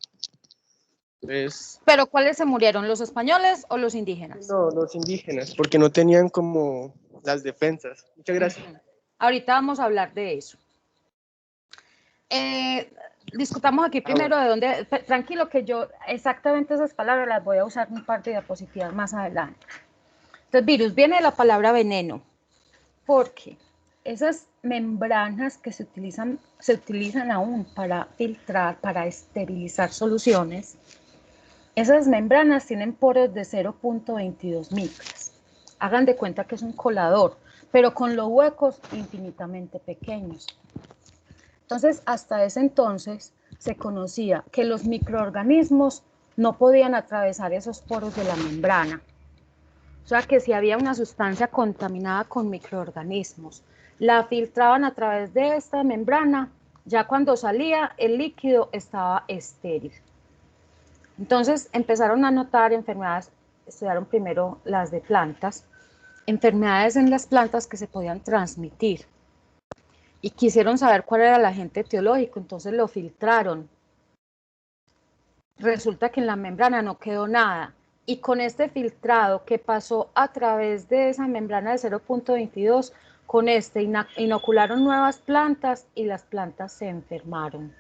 Entonces, ¿Pero cuáles se murieron, los españoles o los indígenas? no, los indígenas, porque no tenían como las defensas. Muchas gracias. Ahorita vamos a hablar de eso. Discutamos aquí primero de dónde, tranquilo que yo exactamente esas palabras las voy a usar en un par de diapositivas más adelante. Entonces, virus viene de la palabra veneno, porque esas membranas que se utilizan aún para filtrar, para esterilizar soluciones, esas membranas tienen poros de 0.22 micras. Hagan de cuenta que es un colador, pero con los huecos infinitamente pequeños. Entonces, hasta ese entonces se conocía que los microorganismos no podían atravesar esos poros de la membrana. O sea que si había una sustancia contaminada con microorganismos, la filtraban a través de esta membrana, ya cuando salía el líquido estaba estéril. Entonces empezaron a notar enfermedades, estudiaron primero las de plantas, enfermedades en las plantas que se podían transmitir. Y quisieron saber cuál era el agente etiológico, entonces lo filtraron. Resulta que en la membrana no quedó nada. Y con este filtrado que pasó a través de esa membrana de 0.22, con este inocularon nuevas plantas y las plantas se enfermaron.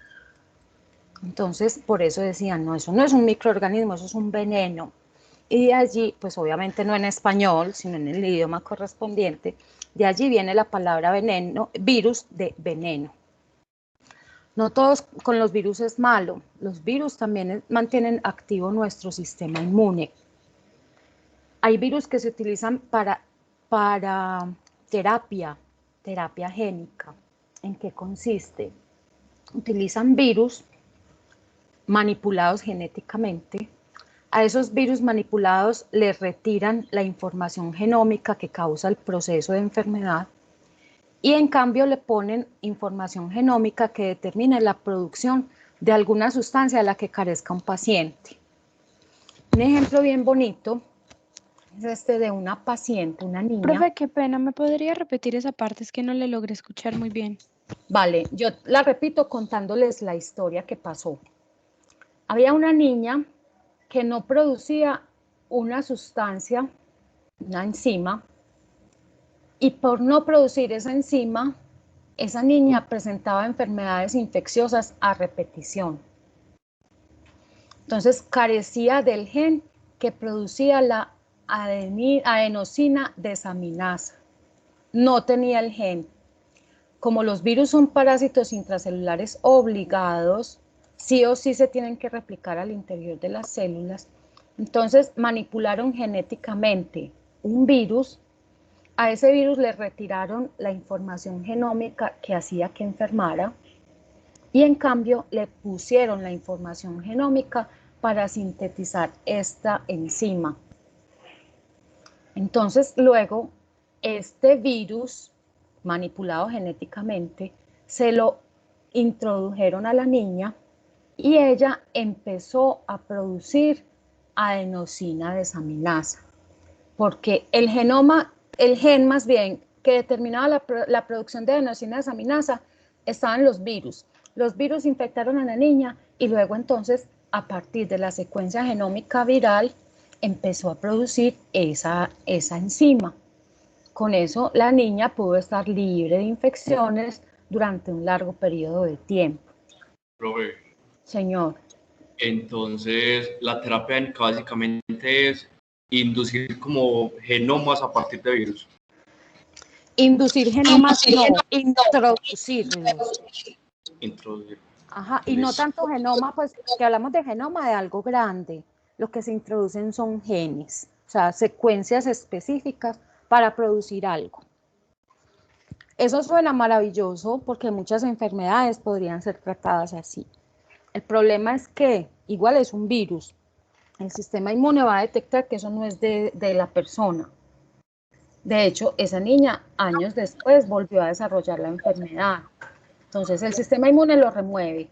Entonces, por eso decían, no, eso no es un microorganismo, eso es un veneno. Y de allí, pues obviamente no en español, sino en el idioma correspondiente, de allí viene la palabra veneno, virus de veneno. No todos con los virus es malo, los virus también mantienen activo nuestro sistema inmune. Hay virus que se utilizan para terapia génica. ¿En qué consiste? utilizan virus manipulados genéticamente. A esos virus manipulados les retiran la información genómica que causa el proceso de enfermedad y en cambio le ponen información genómica que determina la producción de alguna sustancia de la que carezca un paciente. Un ejemplo bien bonito es este de una paciente, una niña. Profe, qué pena, ¿me podría repetir esa parte? Es que no le logré escuchar muy bien. Vale, yo la repito contándoles la historia que pasó. Había una niña que no producía una sustancia, una enzima, y por no producir esa enzima, esa niña presentaba enfermedades infecciosas a repetición. Entonces carecía del gen que producía la adenosina desaminasa. No tenía el gen. Como los virus son parásitos intracelulares obligados, sí o sí se tienen que replicar al interior de las células. Entonces manipularon genéticamente un virus. A ese virus le retiraron la información genómica que hacía que enfermara y en cambio le pusieron la información genómica para sintetizar esta enzima. Entonces luego este virus manipulado genéticamente se lo introdujeron a la niña y ella empezó a producir adenosina desaminasa, porque el gen más bien que determinaba la producción de adenosina desaminasa estaban los virus. Los virus infectaron a la niña y luego entonces a partir de la secuencia genómica viral empezó a producir esa enzima. Con eso la niña pudo estar libre de infecciones durante un largo periodo de tiempo. Profe, Señor. entonces la terapia génica básicamente es inducir como genomas a partir de virus. Inducir genomas, no, introducirlos. Introducir. Ajá, y no tanto genoma, pues que hablamos de genoma de algo grande. Lo que se introducen son genes, o sea, secuencias específicas para producir algo. Eso suena maravilloso porque muchas enfermedades podrían ser tratadas así. El problema es que igual es un virus. El sistema inmune va a detectar que eso no es de la persona. De hecho, esa niña años después volvió a desarrollar la enfermedad. Entonces el sistema inmune lo remueve.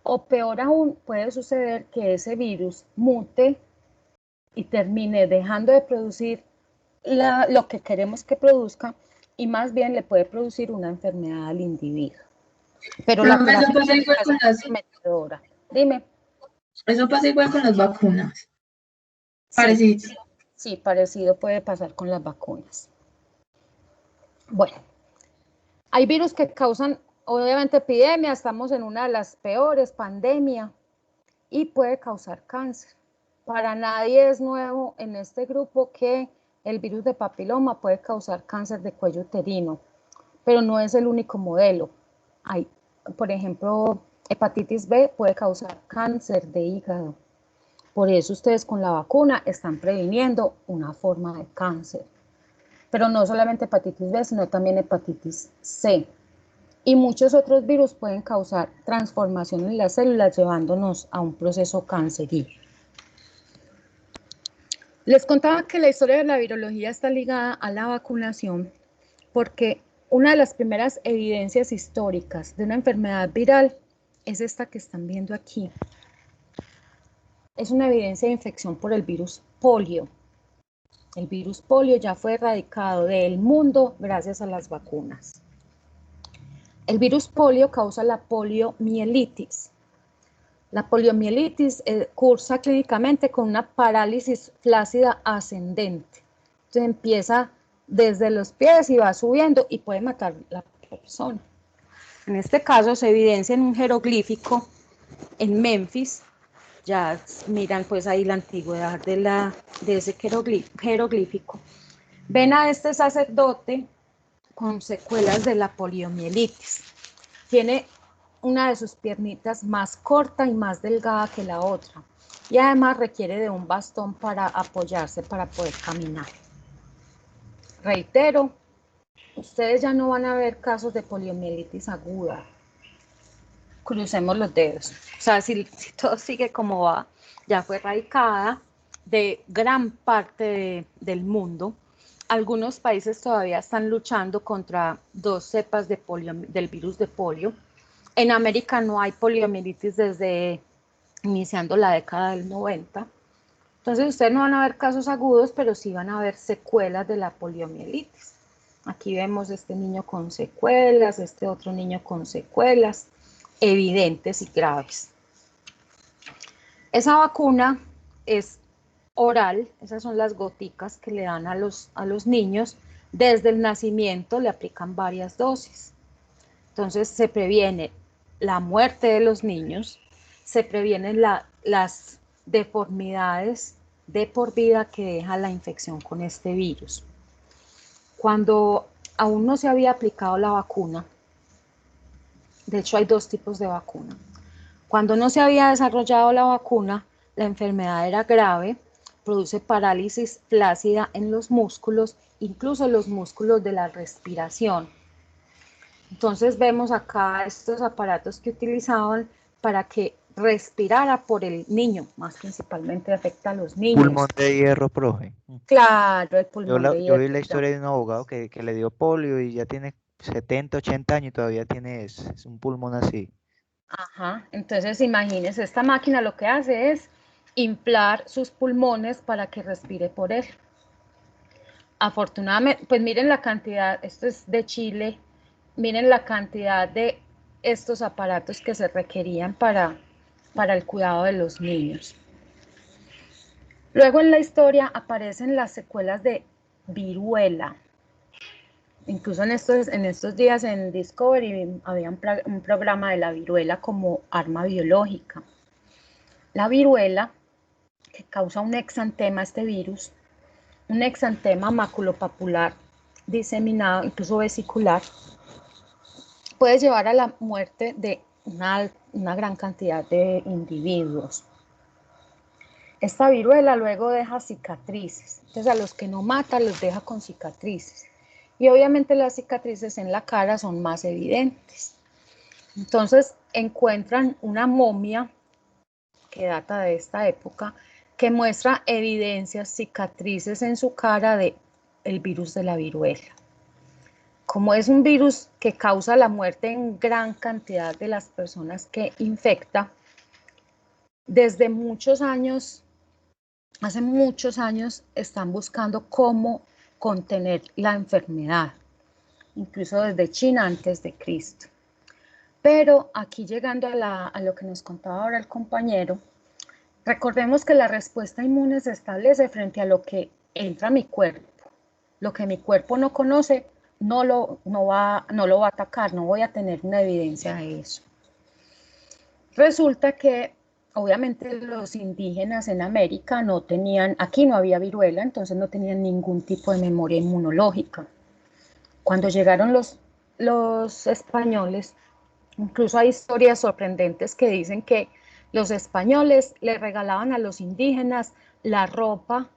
O peor aún, puede suceder que ese virus mute y termine dejando de producir lo que queremos que produzca y más bien le puede producir una enfermedad al individuo. Pero la eso pasa igual con las, metedora. Dime. eso pasa igual con las vacunas. Parecido. Sí, parecido puede pasar con las vacunas. Bueno, hay virus que causan obviamente epidemia, estamos en una de las peores, pandemia, y puede causar cáncer. Para nadie es nuevo en este grupo que el virus de papiloma puede causar cáncer de cuello uterino, pero no es el único modelo. Hay, por ejemplo, hepatitis B puede causar cáncer de hígado. Por eso ustedes con la vacuna están previniendo una forma de cáncer. Pero no solamente hepatitis B, sino también hepatitis C. Y muchos otros virus pueden causar transformación en las células, llevándonos a un proceso cancerígeno. Les contaba que la historia de la virología está ligada a la vacunación porque una de las primeras evidencias históricas de una enfermedad viral es esta que están viendo aquí. Es una evidencia de infección por el virus polio. El virus polio ya fue erradicado del mundo gracias a las vacunas. El virus polio causa la poliomielitis. La poliomielitis cursa clínicamente con una parálisis flácida ascendente. Entonces empieza desde los pies y va subiendo y puede matar a la persona. En este caso se evidencia en un jeroglífico en Memphis. Ya miran pues ahí la antigüedad de ese jeroglífico. Ven a este sacerdote con secuelas de la poliomielitis. Tiene una de sus piernitas más corta y más delgada que la otra. Y además requiere de un bastón para apoyarse para poder caminar. Reitero, ustedes ya no van a ver casos de poliomielitis aguda. crucemos los dedos. O sea, si todo sigue como va, ya fue erradicada de gran parte del mundo. Algunos países todavía están luchando contra 2 cepas de del virus de polio. En América no hay poliomielitis desde iniciando la década del 90. Entonces ustedes no van a ver casos agudos, pero sí van a ver secuelas de la poliomielitis. Aquí vemos este niño con secuelas, este otro niño con secuelas evidentes y graves. Esa vacuna es oral, esas son las goticas que le dan a los niños. Desde el nacimiento le aplican varias dosis. Entonces se previene la muerte de los niños, se previenen las deformidades de por vida que deja la infección con este virus. Cuando aún no se había aplicado la vacuna, de hecho hay 2 tipos de vacuna. Cuando no se había desarrollado la vacuna, la enfermedad era grave, produce parálisis flácida en los músculos, incluso los músculos de la respiración. Entonces vemos acá estos aparatos que utilizaban para que respirara por el niño, más principalmente afecta a los niños. Pulmón de hierro, profe. Claro, el pulmón de Yo hierro. vi la historia de un abogado que le dio polio y ya tiene 70, 80 años y todavía tiene es un pulmón así. Ajá, entonces imagínense, esta máquina lo que hace es inflar sus pulmones para que respire por él. Afortunadamente, pues miren la cantidad, esto es de Chile, miren la cantidad de estos aparatos que se requerían para el cuidado de los niños. Luego en la historia aparecen las secuelas de viruela. Incluso en estos días en Discovery había un programa de la viruela como arma biológica. La viruela, que causa un exantema, este virus, un exantema maculopapular diseminado, incluso vesicular, puede llevar a la muerte de una gran cantidad de individuos. Esta viruela luego deja cicatrices, entonces a los que no mata los deja con cicatrices. Y obviamente las cicatrices en la cara son más evidentes. Entonces encuentran una momia que data de esta época que muestra evidencias, cicatrices en su cara del virus de la viruela. Como es un virus que causa la muerte en gran cantidad de las personas que infecta, desde muchos años, hace muchos años, están buscando cómo contener la enfermedad, incluso desde China antes de Cristo. Pero aquí llegando a lo que nos contaba ahora el compañero, recordemos que la respuesta inmune se establece frente a lo que entra a mi cuerpo. Lo que mi cuerpo no conoce, no lo va a atacar, no voy a tener una evidencia de eso. Resulta que obviamente los indígenas en América no tenían, aquí no había viruela, entonces no tenían ningún tipo de memoria inmunológica. Cuando llegaron los españoles, incluso hay historias sorprendentes que dicen que los españoles le regalaban a los indígenas la ropa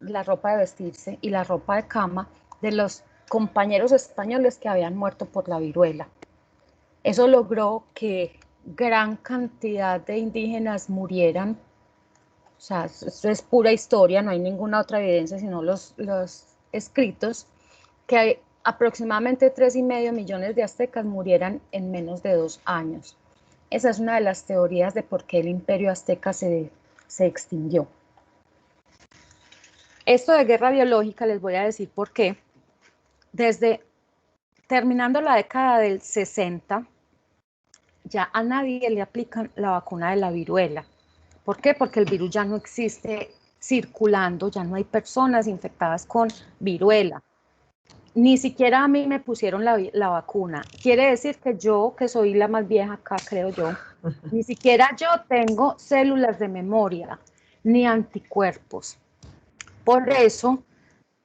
de vestirse y la ropa de cama de los compañeros españoles que habían muerto por la viruela. Eso logró que gran cantidad de indígenas murieran. O sea, esto es pura historia, no hay ninguna otra evidencia sino los escritos, que hay aproximadamente 3,5 millones de aztecas murieran en menos de 2 años. Esa es una de las teorías de por qué el imperio azteca se extinguió. Esto de guerra biológica les voy a decir por qué. Desde terminando la década del 60, ya a nadie le aplican la vacuna de la viruela. ¿Por qué? Porque el virus ya no existe circulando, ya no hay personas infectadas con viruela. Ni siquiera a mí me pusieron la vacuna. Quiere decir que yo, que soy la más vieja acá, creo yo, ni siquiera yo tengo células de memoria, ni anticuerpos. Por eso,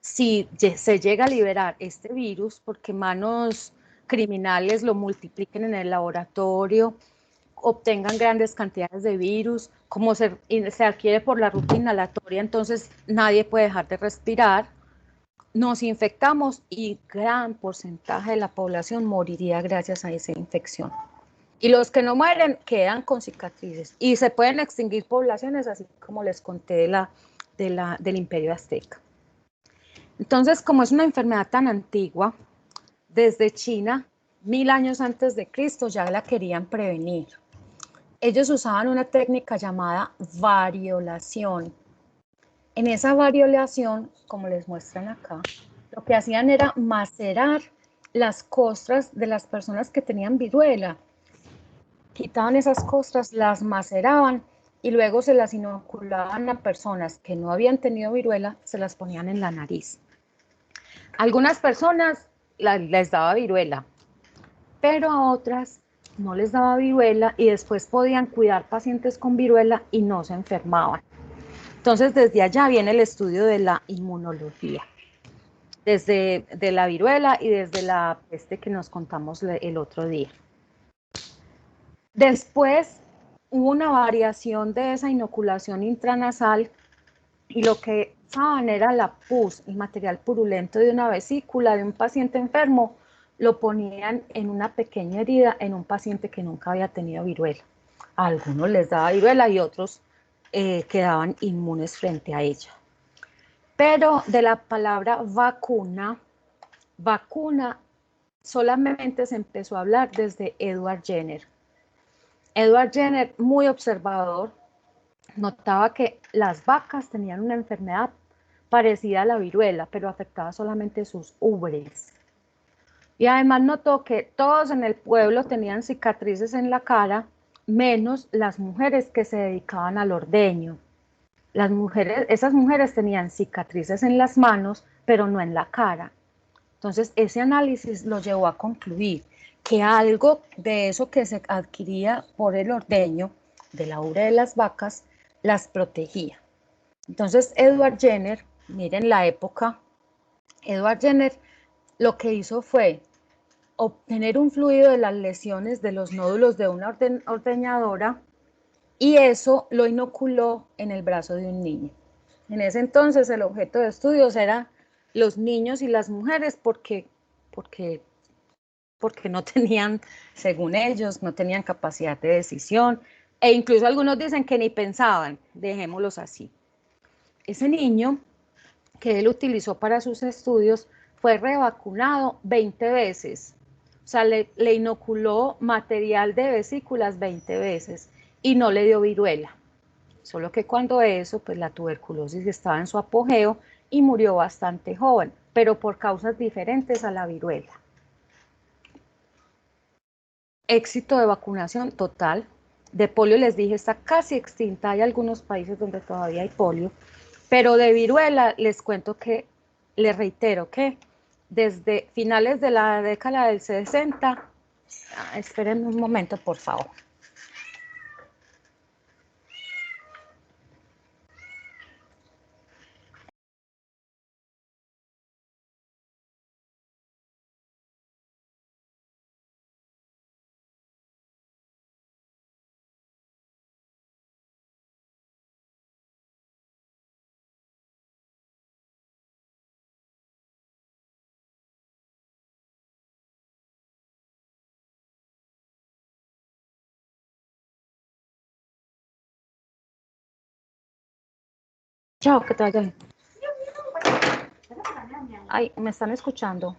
si se llega a liberar este virus, porque manos criminales lo multipliquen en el laboratorio, obtengan grandes cantidades de virus, como se adquiere por la ruta inhalatoria, entonces nadie puede dejar de respirar, nos infectamos y gran porcentaje de la población moriría gracias a esa infección. Y los que no mueren quedan con cicatrices. Y se pueden extinguir poblaciones, así como les conté del Imperio Azteca. Entonces, como es una enfermedad tan antigua, desde China, 1000 años antes de Cristo, ya la querían prevenir. Ellos usaban una técnica llamada variolación. En esa variolación, como les muestran acá, lo que hacían era macerar las costras de las personas que tenían viruela. Quitaban esas costras, las maceraban y luego se las inoculaban a personas que no habían tenido viruela, se las ponían en la nariz. Algunas personas les daba viruela, pero a otras no les daba viruela y después podían cuidar pacientes con viruela y no se enfermaban. Entonces, desde allá viene el estudio de la inmunología, desde de la viruela y desde la peste que nos contamos el otro día. Después hubo una variación de esa inoculación intranasal y lo que usaban era la pus, el material purulento de una vesícula de un paciente enfermo, lo ponían en una pequeña herida en un paciente que nunca había tenido viruela. A algunos les daba viruela y otros quedaban inmunes frente a ella. Pero de la palabra vacuna solamente se empezó a hablar desde Edward Jenner. Edward Jenner, muy observador, notaba que las vacas tenían una enfermedad parecida a la viruela, pero afectaba solamente sus ubres. Y además notó que todos en el pueblo tenían cicatrices en la cara, menos las mujeres que se dedicaban al ordeño. Esas mujeres tenían cicatrices en las manos, pero no en la cara. Entonces, ese análisis lo llevó a concluir que algo de eso que se adquiría por el ordeño de la ubre de las vacas las protegía. Entonces, Edward Jenner, miren la época, Edward Jenner lo que hizo fue obtener un fluido de las lesiones de los nódulos de una ordeñadora y eso lo inoculó en el brazo de un niño. En ese entonces el objeto de estudios era los niños y las mujeres porque no tenían, según ellos, no tenían capacidad de decisión e incluso algunos dicen que ni pensaban, dejémoslos así. Ese niño que él utilizó para sus estudios fue revacunado 20 veces, o sea, le inoculó material de vesículas 20 veces y no le dio viruela. Solo que cuando eso, pues la tuberculosis estaba en su apogeo y murió bastante joven, pero por causas diferentes a la viruela. Éxito de vacunación total. De polio les dije, está casi extinta, hay algunos países donde todavía hay polio, pero de viruela les cuento que, les reitero que desde finales de la década del 60, esperen un momento por favor. Chao, que te vaya bien. Ay, ¿me están escuchando?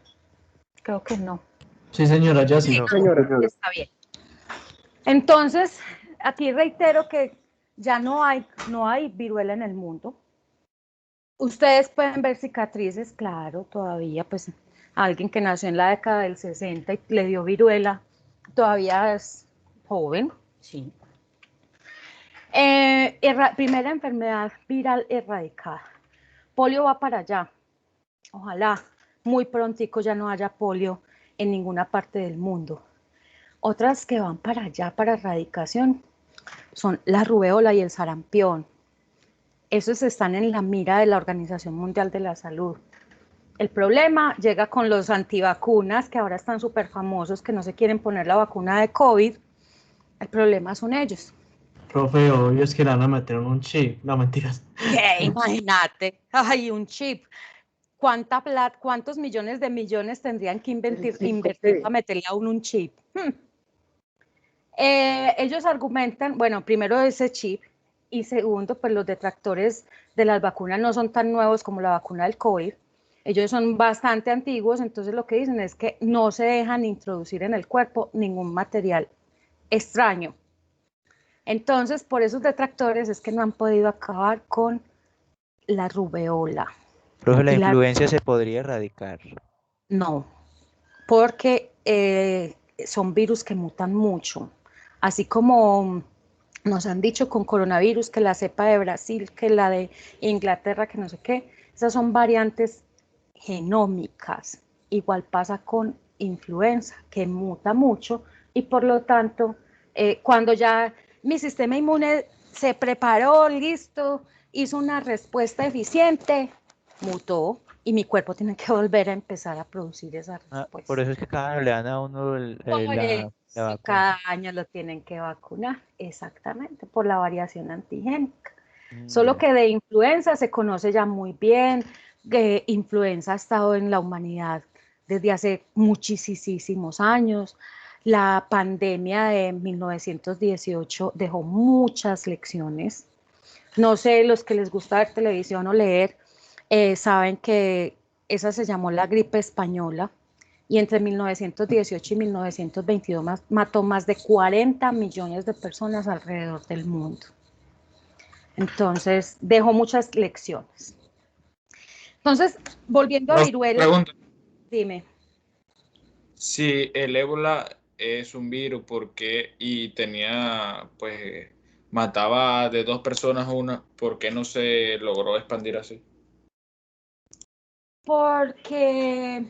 Creo que no. Sí, señora, ya sí. Está bien. Entonces, aquí reitero que ya no hay viruela en el mundo. Ustedes pueden ver cicatrices, claro, todavía, pues alguien que nació en la década del 60 y le dio viruela, todavía es joven, sí. Primera enfermedad viral erradicada. Polio va para allá. Ojalá muy prontico ya no haya polio en ninguna parte del mundo. Otras que van para allá para erradicación son la rubeola y el sarampión. Esos están en la mira de la Organización Mundial de la Salud. El problema llega con los antivacunas que ahora están súper famosos, que no se quieren poner la vacuna de COVID. El problema son ellos. Profe, obvio es que le van a meter un chip. No, mentiras. ¿Qué? Imagínate. Ay, un chip. ¿Cuántos millones de millones tendrían que invertir para meterle a uno un chip? Ellos argumentan, bueno, primero ese chip y segundo, pues los detractores de las vacunas no son tan nuevos como la vacuna del COVID. Ellos son bastante antiguos, entonces lo que dicen es que no se dejan introducir en el cuerpo ningún material extraño. Entonces, por esos detractores es que no han podido acabar con la rubeola. Profe, la Y influencia se podría erradicar. No, porque son virus que mutan mucho. Así como nos han dicho con coronavirus que la cepa de Brasil, que la de Inglaterra, que no sé qué, esas son variantes genómicas. Igual pasa con influenza, que muta mucho y por lo tanto, cuando ya mi sistema inmune se preparó, listo, hizo una respuesta eficiente, mutó y mi cuerpo tiene que volver a empezar a producir esa respuesta. Por eso es que cada año le dan a uno la vacuna. Cada año lo tienen que vacunar, exactamente, por la variación antigénica. Solo que de influenza se conoce ya muy bien, que influenza ha estado en la humanidad desde hace muchísimos años. La pandemia de 1918 dejó muchas lecciones. No sé, los que les gusta ver televisión o leer, saben que esa se llamó la gripe española y entre 1918 y 1922 mató más de 40 millones de personas alrededor del mundo. Entonces, dejó muchas lecciones. Entonces, volviendo a viruela, Pregunta, dime. si el ébola es un virus, ¿por qué? Y tenía, pues, mataba de 2 personas una, ¿por qué no se logró expandir así? Porque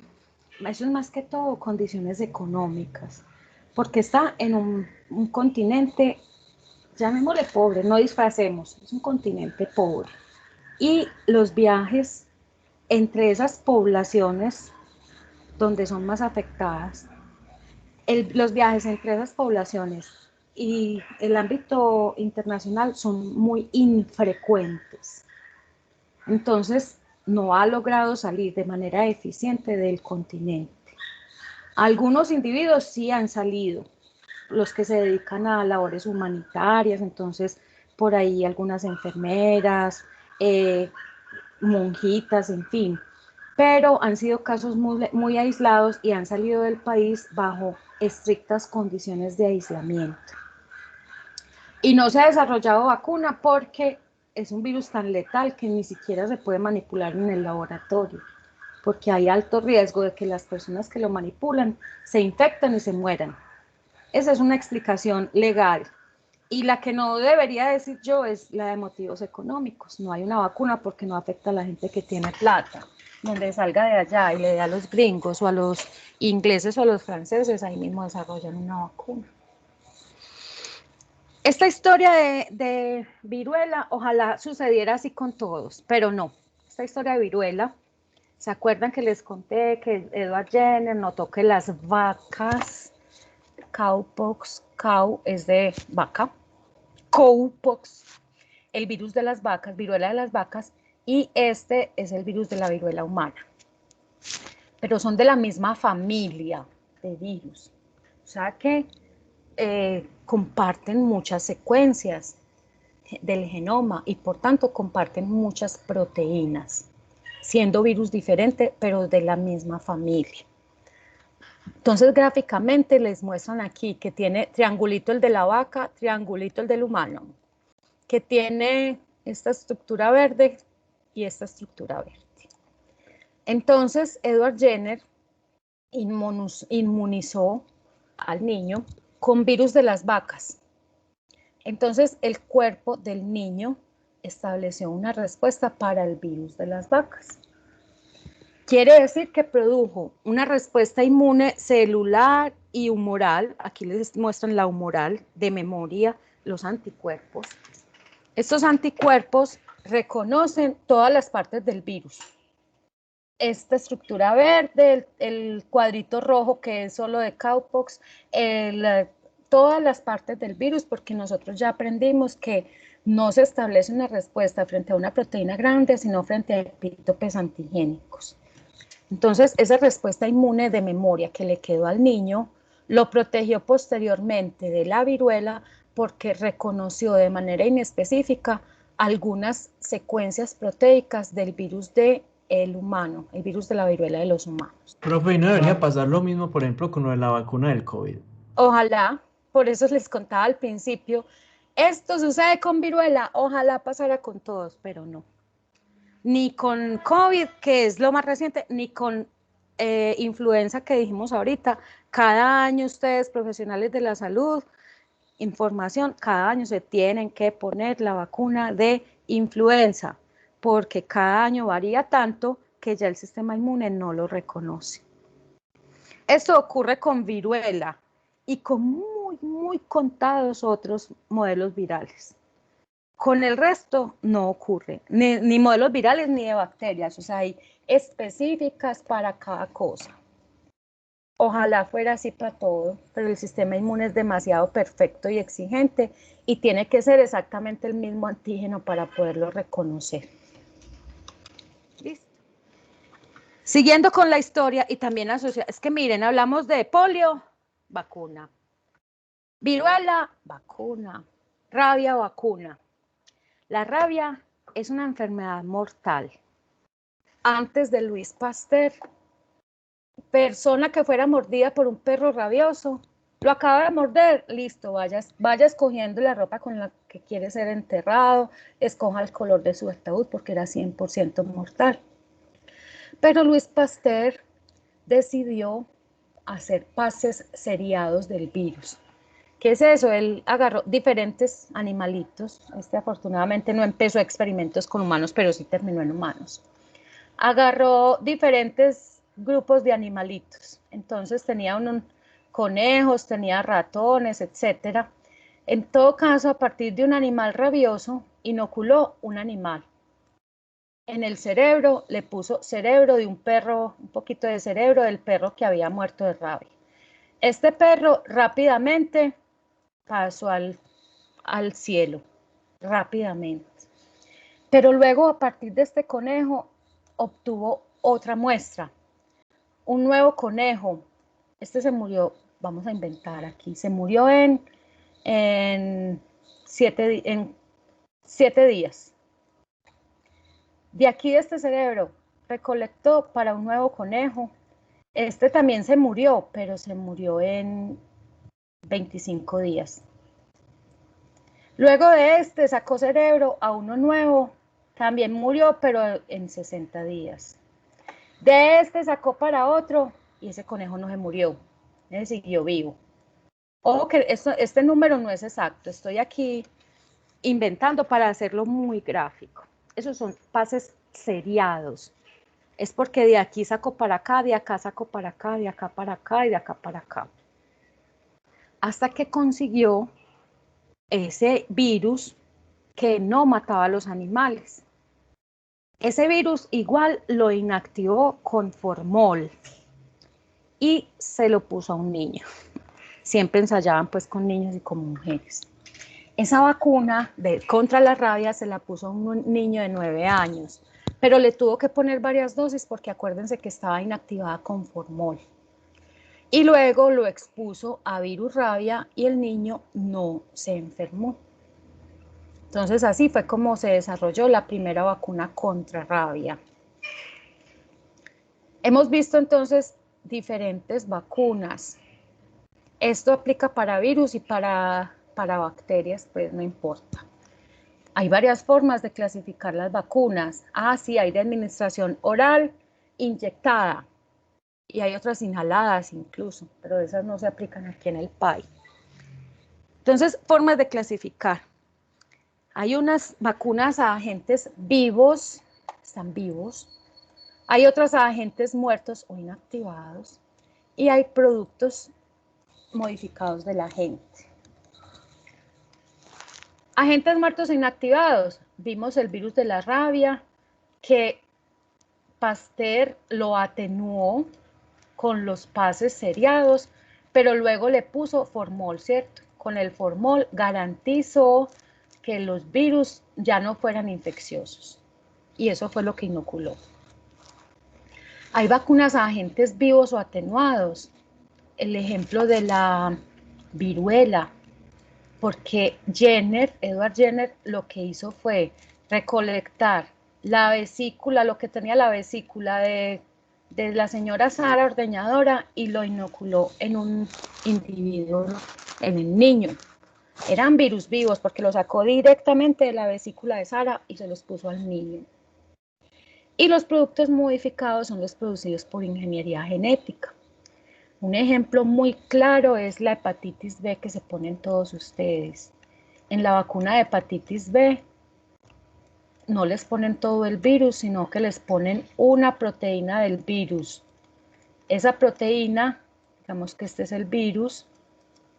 eso es más que todo condiciones económicas, porque está en un continente, llamémosle pobre, no disfracemos, es un continente pobre. Y los viajes entre esas poblaciones donde son más afectadas, los viajes entre esas poblaciones y el ámbito internacional son muy infrecuentes. Entonces, no ha logrado salir de manera eficiente del continente. Algunos individuos sí han salido, los que se dedican a labores humanitarias, entonces por ahí algunas enfermeras, monjitas, en fin, pero han sido casos muy aislados y han salido del país bajo estrictas condiciones de aislamiento. Y no se ha desarrollado vacuna porque es un virus tan letal que ni siquiera se puede manipular en el laboratorio, porque hay alto riesgo de que las personas que lo manipulan se infecten y se mueran. Esa es una explicación legal. Y la que no debería decir yo es la de motivos económicos. No hay una vacuna porque no afecta a la gente que tiene plata. Donde salga de allá y le dé a los gringos o a los ingleses o a los franceses, ahí mismo desarrollan una vacuna. Esta historia de viruela, ojalá sucediera así con todos, pero no. Esta historia de viruela, ¿se acuerdan que les conté que Edward Jenner notó que las vacas, cowpox, cow es de vaca, cowpox, el virus de las vacas, viruela de las vacas, y este es el virus de la viruela humana. Pero son de la misma familia de virus. O sea que comparten muchas secuencias del genoma y por tanto comparten muchas proteínas, siendo virus diferente, pero de la misma familia. Entonces, gráficamente les muestran aquí que tiene triangulito el de la vaca, triangulito el del humano, que tiene esta estructura verde y esta estructura verde. Entonces, Edward Jenner inmunizó al niño con virus de las vacas. Entonces, el cuerpo del niño estableció una respuesta para el virus de las vacas. Quiere decir que produjo una respuesta inmune celular y humoral. Aquí les muestran la humoral de memoria, los anticuerpos. Estos anticuerpos reconocen todas las partes del virus. Esta estructura verde, el cuadrito rojo que es solo de cowpox, todas las partes del virus, porque nosotros ya aprendimos que no se establece una respuesta frente a una proteína grande, sino frente a epítopes antigénicos. Entonces, esa respuesta inmune de memoria que le quedó al niño Lo protegió posteriormente de la viruela porque reconoció de manera inespecífica algunas secuencias proteicas del virus del humano, el virus de la viruela de los humanos. Profe, ¿y no debería pasar lo mismo, por ejemplo, con lo de la vacuna del COVID? Ojalá, por eso les contaba al principio, esto sucede con viruela, ojalá pasara con todos, pero no. Ni con COVID, que es lo más reciente, ni con influenza que dijimos ahorita. Cada año ustedes, profesionales de la salud, información, cada año se tienen que poner la vacuna de influenza, porque cada año varía tanto que ya el sistema inmune no lo reconoce. Esto ocurre con viruela y con muy contados otros modelos virales. Con el resto no ocurre, ni modelos virales ni de bacterias, o sea, hay específicas para cada cosa. Ojalá fuera así para todo, pero el sistema inmune es demasiado perfecto y exigente y tiene que ser exactamente el mismo antígeno para poderlo reconocer. ¿Listo? Siguiendo con la historia y también asociada, es que miren, hablamos de polio, vacuna, viruela, vacuna, rabia, vacuna. La rabia es una enfermedad mortal. Antes de Louis Pasteur, persona que fuera mordida por un perro rabioso, lo acaba de morder, listo, vaya escogiendo la ropa con la que quiere ser enterrado, escoja el color de su ataúd porque era 100% mortal. Pero Louis Pasteur decidió hacer pases seriados del virus. ¿Qué es eso? Él agarró diferentes animalitos, afortunadamente no empezó experimentos con humanos, pero sí terminó en humanos. Agarró diferentes grupos de animalitos, entonces tenía unos conejos, tenía ratones, etc. En todo caso, a partir de un animal rabioso, inoculó un animal. En el cerebro le puso cerebro de un perro, un poquito de cerebro del perro que había muerto de rabia. Este perro rápidamente pasó al cielo, rápidamente. Pero luego, a partir de este conejo, obtuvo otra muestra. Un nuevo conejo. Este se murió, vamos a inventar aquí, se murió en 7 días. De aquí de este cerebro recolectó para un nuevo conejo. Este también se murió, pero se murió en 25 días. Luego de este sacó cerebro a uno nuevo, también murió, pero en 60 días. De este sacó para otro y ese conejo no se murió, él siguió vivo. Ojo que este número no es exacto, estoy aquí inventando para hacerlo muy gráfico. Esos son pases seriados. Es porque de aquí sacó para acá, de acá sacó para acá, de acá para acá y de acá para acá. Hasta que consiguió ese virus que no mataba a los animales. Ese virus igual lo inactivó con formol y se lo puso a un niño. Siempre ensayaban pues con niños y con mujeres. Esa vacuna contra la rabia se la puso a un niño de 9 años, pero le tuvo que poner varias dosis porque acuérdense que estaba inactivada con formol. Y luego lo expuso a virus rabia y el niño no se enfermó. Entonces así fue como se desarrolló la primera vacuna contra rabia. Hemos visto entonces diferentes vacunas. Esto aplica para virus y para bacterias, pues no importa. Hay varias formas de clasificar las vacunas. Sí, hay de administración oral, inyectada, y hay otras inhaladas incluso, pero esas no se aplican aquí en el país. Entonces, formas de clasificar. Hay unas vacunas a agentes vivos, están vivos. Hay otras a agentes muertos o inactivados. Y hay productos modificados del agente. Agentes muertos e inactivados. Vimos el virus de la rabia, que Pasteur lo atenuó con los pases seriados, pero luego le puso formol, ¿cierto? Con el formol garantizó que los virus ya no fueran infecciosos. Y eso fue lo que inoculó. Hay vacunas a agentes vivos o atenuados. el ejemplo de la viruela, porque Edward Jenner, lo que hizo fue recolectar la vesícula, lo que tenía la vesícula de la señora Sara ordeñadora, y lo inoculó en un individuo, en el niño. Eran virus vivos porque lo sacó directamente de la vesícula de Sara y se los puso al niño. Y los productos modificados son los producidos por ingeniería genética. Un ejemplo muy claro es la hepatitis B que se ponen todos ustedes. En la vacuna de hepatitis B no les ponen todo el virus, sino que les ponen una proteína del virus. Esa proteína, digamos que este es el virus,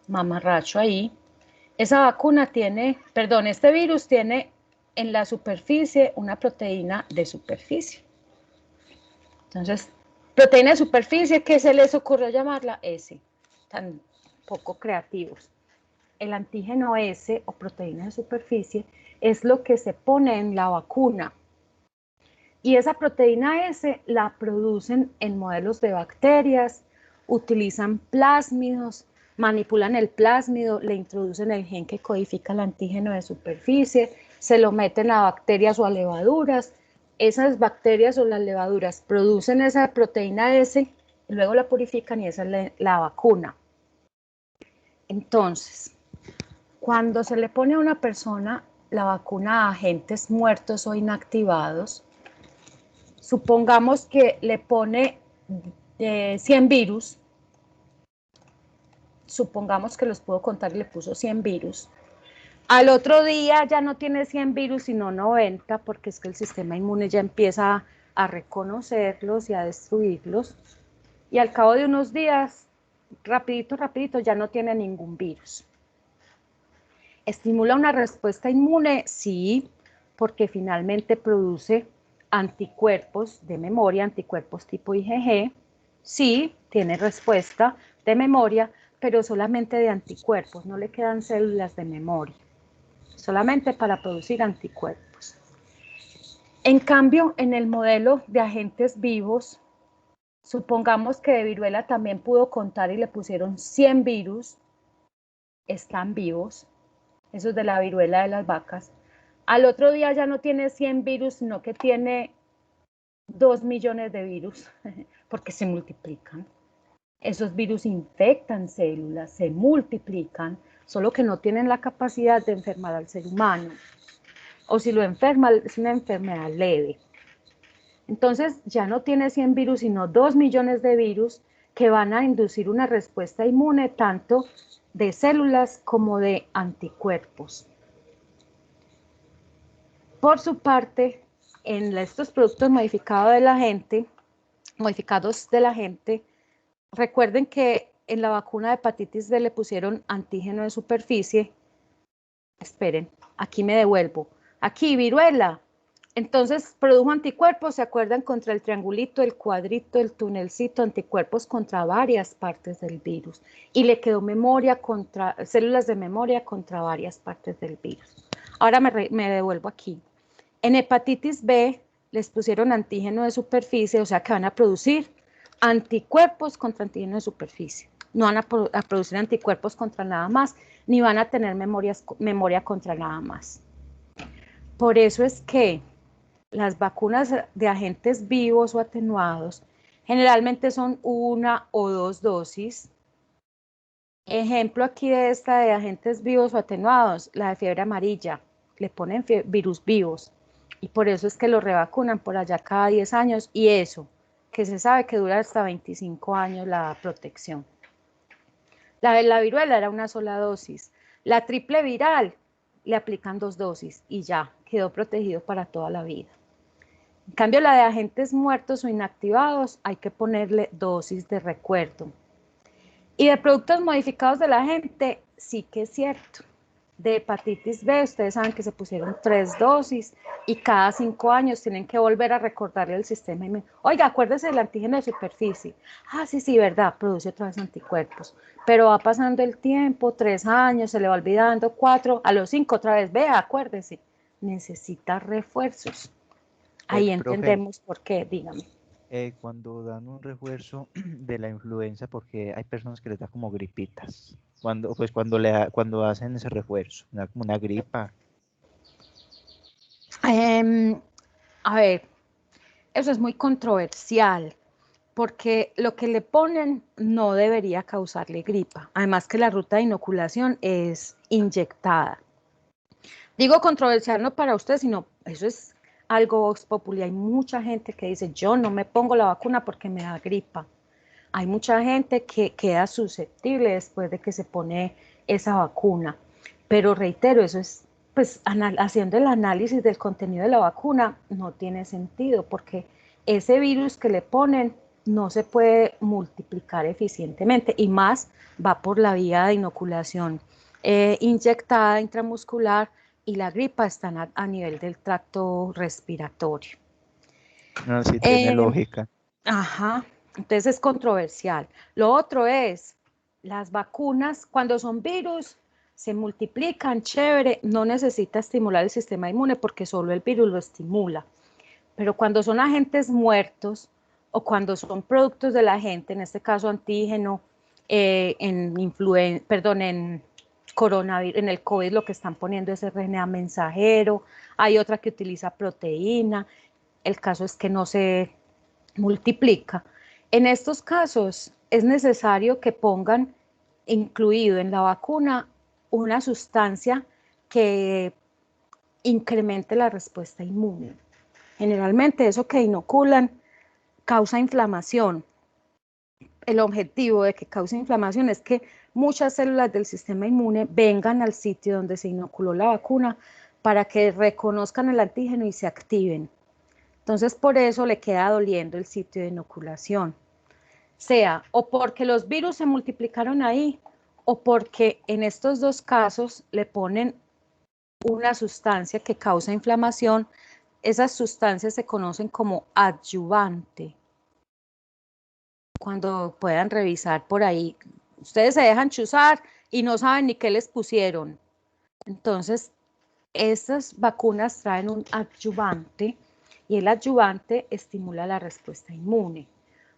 mamarracho ahí. Esa vacuna tiene, perdón, este virus tiene en la superficie una proteína de superficie. Entonces, proteína de superficie, ¿qué se les ocurrió llamarla? S, tan poco creativos. El antígeno S o proteína de superficie es lo que se pone en la vacuna. Y esa proteína S la producen en modelos de bacterias, utilizan plásmidos, manipulan el plásmido, le introducen el gen que codifica el antígeno de superficie, se lo meten a bacterias o a levaduras. Esas bacterias o las levaduras producen esa proteína S y luego la purifican y esa es la vacuna. Entonces, cuando se le pone a una persona la vacuna a agentes muertos o inactivados, supongamos que le pone 100 virus, supongamos que los puedo contar y le puso 100 virus. Al otro día ya no tiene 100 virus, sino 90, porque es que el sistema inmune ya empieza a reconocerlos y a destruirlos. Y al cabo de unos días, rapidito, ya no tiene ningún virus. ¿Estimula una respuesta inmune? Sí, porque finalmente produce anticuerpos de memoria, anticuerpos tipo IgG. Sí, tiene respuesta de memoria, pero solamente de anticuerpos, no le quedan células de memoria, solamente para producir anticuerpos. En cambio, en el modelo de agentes vivos, supongamos que de viruela también pudo contar y le pusieron 100 virus, están vivos, esos de la viruela de las vacas. Al otro día ya no tiene 100 virus, sino que tiene 2 millones de virus, porque se multiplican. Esos virus infectan células, se multiplican, solo que no tienen la capacidad de enfermar al ser humano. O si lo enferma, es una enfermedad leve. Entonces ya no tiene 100 virus, sino 2 millones de virus que van a inducir una respuesta inmune tanto de células como de anticuerpos. Por su parte, en estos productos modificados de la gente, recuerden que en la vacuna de hepatitis B le pusieron antígeno de superficie. Esperen, aquí me devuelvo. Aquí, viruela. Entonces, produjo anticuerpos, ¿se acuerdan? Contra el triangulito, el cuadrito, el tunelcito, anticuerpos contra varias partes del virus. Y le quedó células de memoria contra varias partes del virus. Ahora me devuelvo aquí. En hepatitis B les pusieron antígeno de superficie, o sea que van a producir anticuerpos contra antígeno de superficie. No van a producir anticuerpos contra nada más, ni van a tener memoria contra nada más. Por eso es que las vacunas de agentes vivos o atenuados generalmente son 1 o 2 dosis. Ejemplo aquí de esta de agentes vivos o atenuados, la de fiebre amarilla, le ponen virus vivos y por eso es que lo revacunan por allá cada 10 años y eso, que se sabe que dura hasta 25 años la protección. La de la viruela era una sola dosis. La triple viral le aplican 2 dosis y ya quedó protegido para toda la vida. En cambio, la de agentes muertos o inactivados hay que ponerle dosis de recuerdo. Y de productos modificados de la gente, sí que es cierto. De hepatitis B, ustedes saben que se pusieron 3 dosis y cada 5 años tienen que volver a recordarle al sistema inmune. Oiga, acuérdese del antígeno de superficie. Ah, sí, verdad, produce otra vez anticuerpos. Pero va pasando el tiempo, 3 años, se le va olvidando, 4, a los 5 otra vez, vea, acuérdese. Necesita refuerzos. Ahí entendemos por qué, dígame. cuando dan un refuerzo de la influenza, porque hay personas que les da como gripitas, cuando hacen ese refuerzo, da como una gripa. A ver, eso es muy controversial, porque lo que le ponen no debería causarle gripa. Además que la ruta de inoculación es inyectada. Digo controversial no para usted, sino eso es algo vox populi. Hay mucha gente que dice, yo no me pongo la vacuna porque me da gripa. Hay mucha gente que queda susceptible después de que se pone esa vacuna. Pero reitero, eso es, pues haciendo el análisis del contenido de la vacuna, no tiene sentido, porque ese virus que le ponen no se puede multiplicar eficientemente, y más va por la vía de inoculación inyectada intramuscular, y la gripa está a nivel del tracto respiratorio. No, sí tiene lógica. Ajá, entonces es controversial. Lo otro es, las vacunas, cuando son virus, se multiplican, chévere, no necesita estimular el sistema inmune porque solo el virus lo estimula. Pero cuando son agentes muertos o cuando son productos de la gente, en este caso antígeno, en coronavirus, en el COVID lo que están poniendo es RNA mensajero, hay otra que utiliza proteína, el caso es que no se multiplica. En estos casos es necesario que pongan incluido en la vacuna una sustancia que incremente la respuesta inmune. Generalmente eso que inoculan causa inflamación. El objetivo de que cause inflamación es que muchas células del sistema inmune vengan al sitio donde se inoculó la vacuna para que reconozcan el antígeno y se activen. Entonces, por eso le queda doliendo el sitio de inoculación. Sea o porque los virus se multiplicaron ahí, o porque en estos dos casos le ponen una sustancia que causa inflamación. Esas sustancias se conocen como adyuvante. Cuando puedan revisar por ahí, ustedes se dejan chuzar y no saben ni qué les pusieron. Entonces, estas vacunas traen un adyuvante y el adyuvante estimula la respuesta inmune.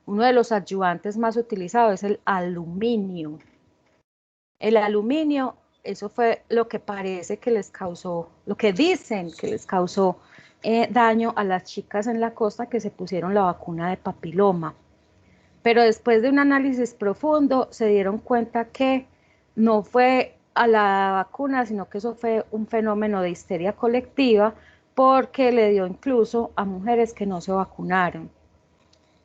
Uno de los adyuvantes más utilizados es el aluminio. El aluminio, eso fue lo que parece que les causó, lo que dicen que les causó daño a las chicas en la costa que se pusieron la vacuna de papiloma. Pero después de un análisis profundo se dieron cuenta que no fue a la vacuna, sino que eso fue un fenómeno de histeria colectiva, porque le dio incluso a mujeres que no se vacunaron.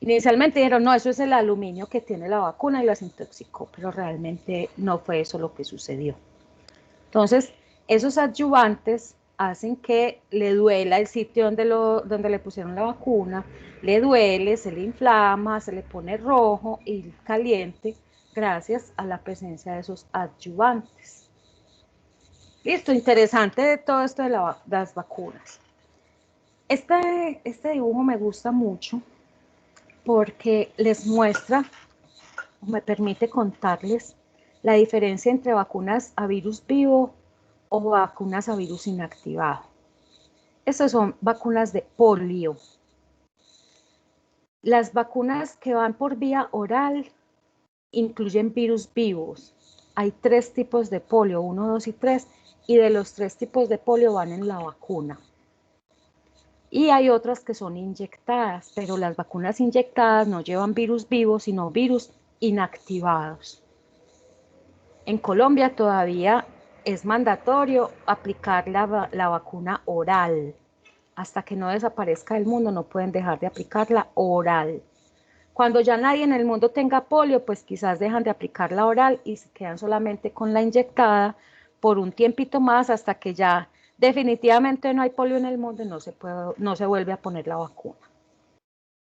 Inicialmente dijeron, no, eso es el aluminio que tiene la vacuna y las intoxicó, pero realmente no fue eso lo que sucedió. Entonces, esos adyuvantes hacen que le duela el sitio donde le pusieron la vacuna, le duele, se le inflama, se le pone rojo y caliente gracias a la presencia de esos adyuvantes. Listo, interesante de todo esto de las vacunas. Este dibujo me gusta mucho porque les muestra, me permite contarles la diferencia entre vacunas a virus vivo o vacunas a virus inactivado. Estas son vacunas de polio. Las vacunas que van por vía oral incluyen virus vivos. Hay 3 tipos de polio, 1, 2 y 3, y de los 3 tipos de polio van en la vacuna. Y hay otras que son inyectadas, pero las vacunas inyectadas no llevan virus vivos, sino virus inactivados. En Colombia todavía es mandatorio aplicar la vacuna oral. Hasta que no desaparezca del mundo no pueden dejar de aplicarla oral. Cuando ya nadie en el mundo tenga polio, pues quizás dejan de aplicar la oral y se quedan solamente con la inyectada por un tiempito más, hasta que ya definitivamente no hay polio en el mundo y no se vuelve a poner la vacuna.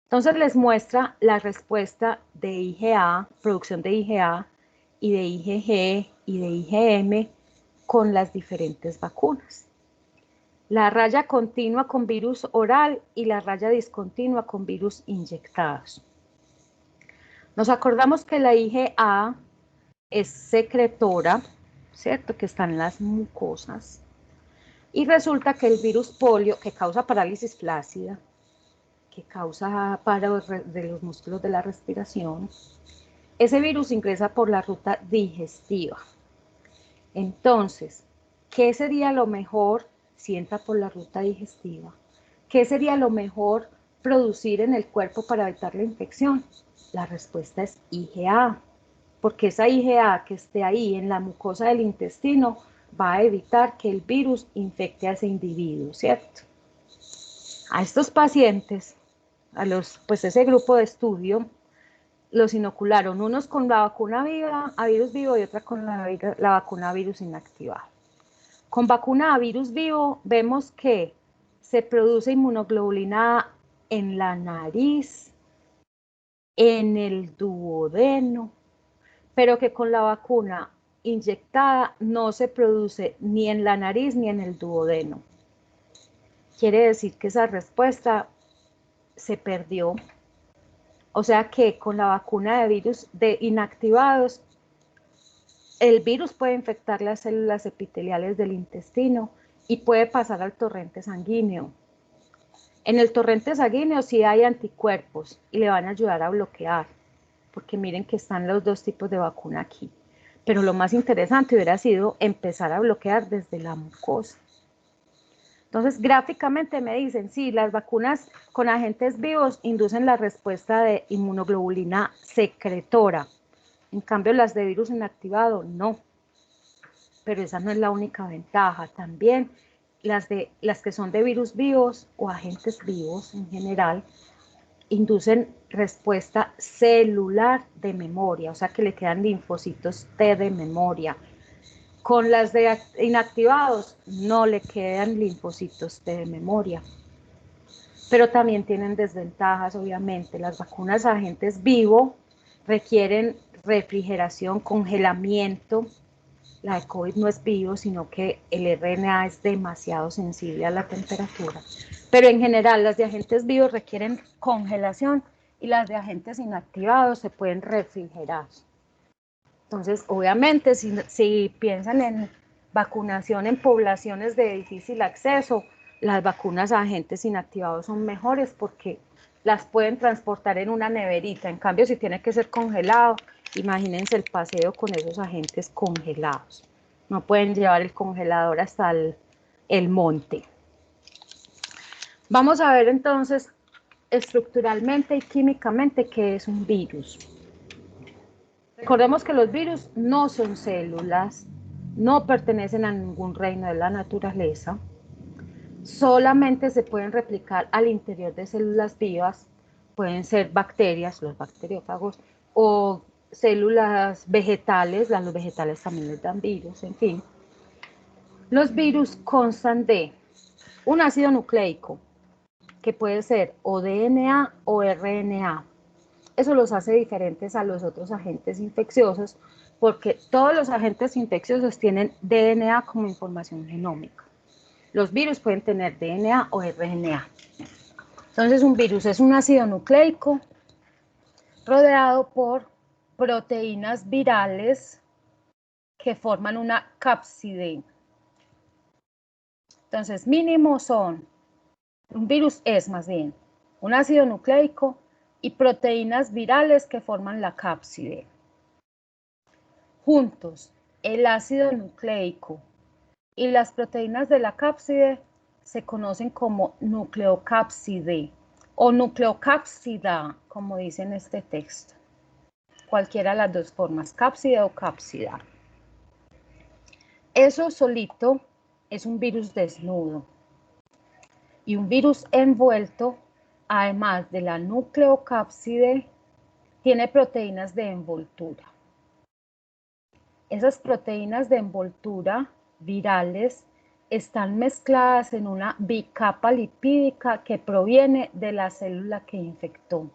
Entonces les muestra la respuesta de IgA, producción de IgA y de IgG y de IgM con las diferentes vacunas. La raya continua con virus oral y la raya discontinua con virus inyectados. Nos acordamos que la IgA es secretora, ¿cierto? Que está en las mucosas. Y resulta que el virus polio, que causa parálisis flácida, que causa paro de los músculos de la respiración, ese virus ingresa por la ruta digestiva. Entonces, ¿qué sería lo mejor si entra por la ruta digestiva? ¿Qué sería lo mejor producir en el cuerpo para evitar la infección? La respuesta es IgA, porque esa IgA que esté ahí en la mucosa del intestino va a evitar que el virus infecte a ese individuo, ¿cierto? A estos pacientes, pues ese grupo de estudio, los inocularon, unos con la vacuna viva, a virus vivo, y otra con la vacuna a virus inactivado. Con vacuna a virus vivo vemos que se produce inmunoglobulina A en la nariz, en el duodeno, pero que con la vacuna inyectada no se produce ni en la nariz ni en el duodeno. Quiere decir que esa respuesta se perdió. O sea que con la vacuna de virus de inactivados, el virus puede infectar las células epiteliales del intestino y puede pasar al torrente sanguíneo. En el torrente sanguíneo sí hay anticuerpos y le van a ayudar a bloquear, porque miren que están los dos tipos de vacuna aquí. Pero lo más interesante hubiera sido empezar a bloquear desde la mucosa. Entonces, gráficamente me dicen, sí, las vacunas con agentes vivos inducen la respuesta de inmunoglobulina secretora. En cambio, las de virus inactivado, no. Pero esa no es la única ventaja. También las que son de virus vivos o agentes vivos en general, inducen respuesta celular de memoria, o sea que le quedan linfocitos T de memoria. Con las de inactivados no le quedan linfocitos T de memoria. Pero también tienen desventajas, obviamente. Las vacunas a agentes vivos requieren refrigeración, congelamiento. La de COVID no es vivo, sino que el RNA es demasiado sensible a la temperatura. Pero en general, las de agentes vivos requieren congelación y las de agentes inactivados se pueden refrigerar. Entonces, obviamente, si piensan en vacunación en poblaciones de difícil acceso, las vacunas a agentes inactivados son mejores porque las pueden transportar en una neverita. En cambio, si tiene que ser congelado, imagínense el paseo con esos agentes congelados. No pueden llevar el congelador hasta el monte. Vamos a ver entonces estructuralmente y químicamente qué es un virus. Recordemos que los virus no son células, no pertenecen a ningún reino de la naturaleza, solamente se pueden replicar al interior de células vivas, pueden ser bacterias, los bacteriófagos, o células vegetales, a los vegetales también les dan virus, en fin. Los virus constan de un ácido nucleico, que puede ser o DNA o RNA. Eso los hace diferentes a los otros agentes infecciosos, porque todos los agentes infecciosos tienen DNA como información genómica. Los virus pueden tener DNA o RNA. Entonces, un virus es un ácido nucleico rodeado por proteínas virales que forman una cápside. Entonces, mínimo son, un virus es más bien un ácido nucleico y proteínas virales que forman la cápside. Juntos, el ácido nucleico y las proteínas de la cápside se conocen como nucleocápside o nucleocápsida, como dice en este texto. Cualquiera de las dos formas, cápside o cápsida. Eso solito es un virus desnudo. Y un virus envuelto, además de la nucleocápside, tiene proteínas de envoltura. Esas proteínas de envoltura virales están mezcladas en una bicapa lipídica que proviene de la célula que infectó.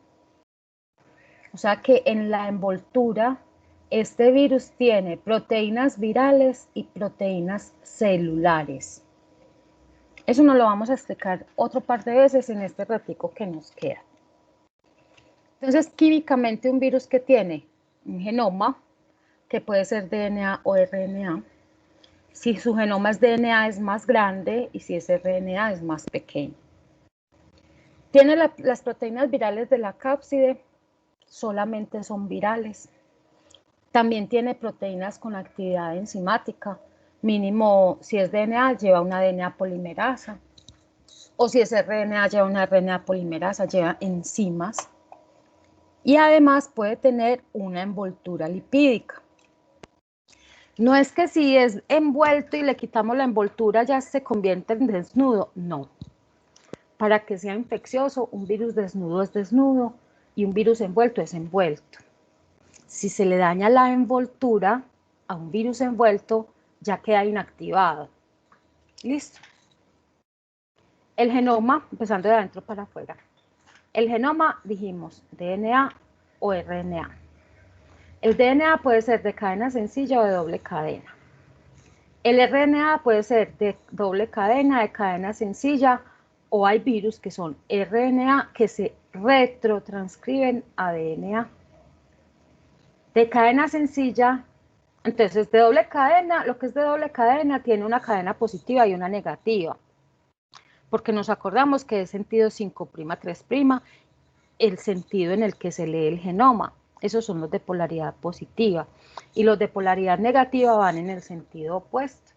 O sea que en la envoltura, este virus tiene proteínas virales y proteínas celulares. Eso nos lo vamos a explicar otro par de veces en este ratico que nos queda. Entonces, químicamente un virus que tiene un genoma, que puede ser DNA o RNA, si su genoma es DNA es más grande y si es RNA es más pequeño. Tiene las proteínas virales de la cápside, solamente son virales. También tiene proteínas con actividad enzimática, mínimo si es DNA lleva una DNA polimerasa, o si es RNA lleva una RNA polimerasa, lleva enzimas. Y además puede tener una envoltura lipídica. No es que si es envuelto y le quitamos la envoltura ya se convierte en desnudo, no. Para que sea infeccioso, un virus desnudo es desnudo y un virus envuelto es envuelto. Si se le daña la envoltura a un virus envuelto, ya queda inactivado. Listo. El genoma, empezando de adentro para afuera. El genoma, dijimos, DNA o RNA. El DNA puede ser de cadena sencilla o de doble cadena. El RNA puede ser de doble cadena, de cadena sencilla, o hay virus que son RNA que se retrotranscriben a DNA. De cadena sencilla, entonces de doble cadena, lo que es de doble cadena tiene una cadena positiva y una negativa. Porque nos acordamos que es sentido 5', 3', el sentido en el que se lee el genoma. Esos son los de polaridad positiva. Y los de polaridad negativa van en el sentido opuesto.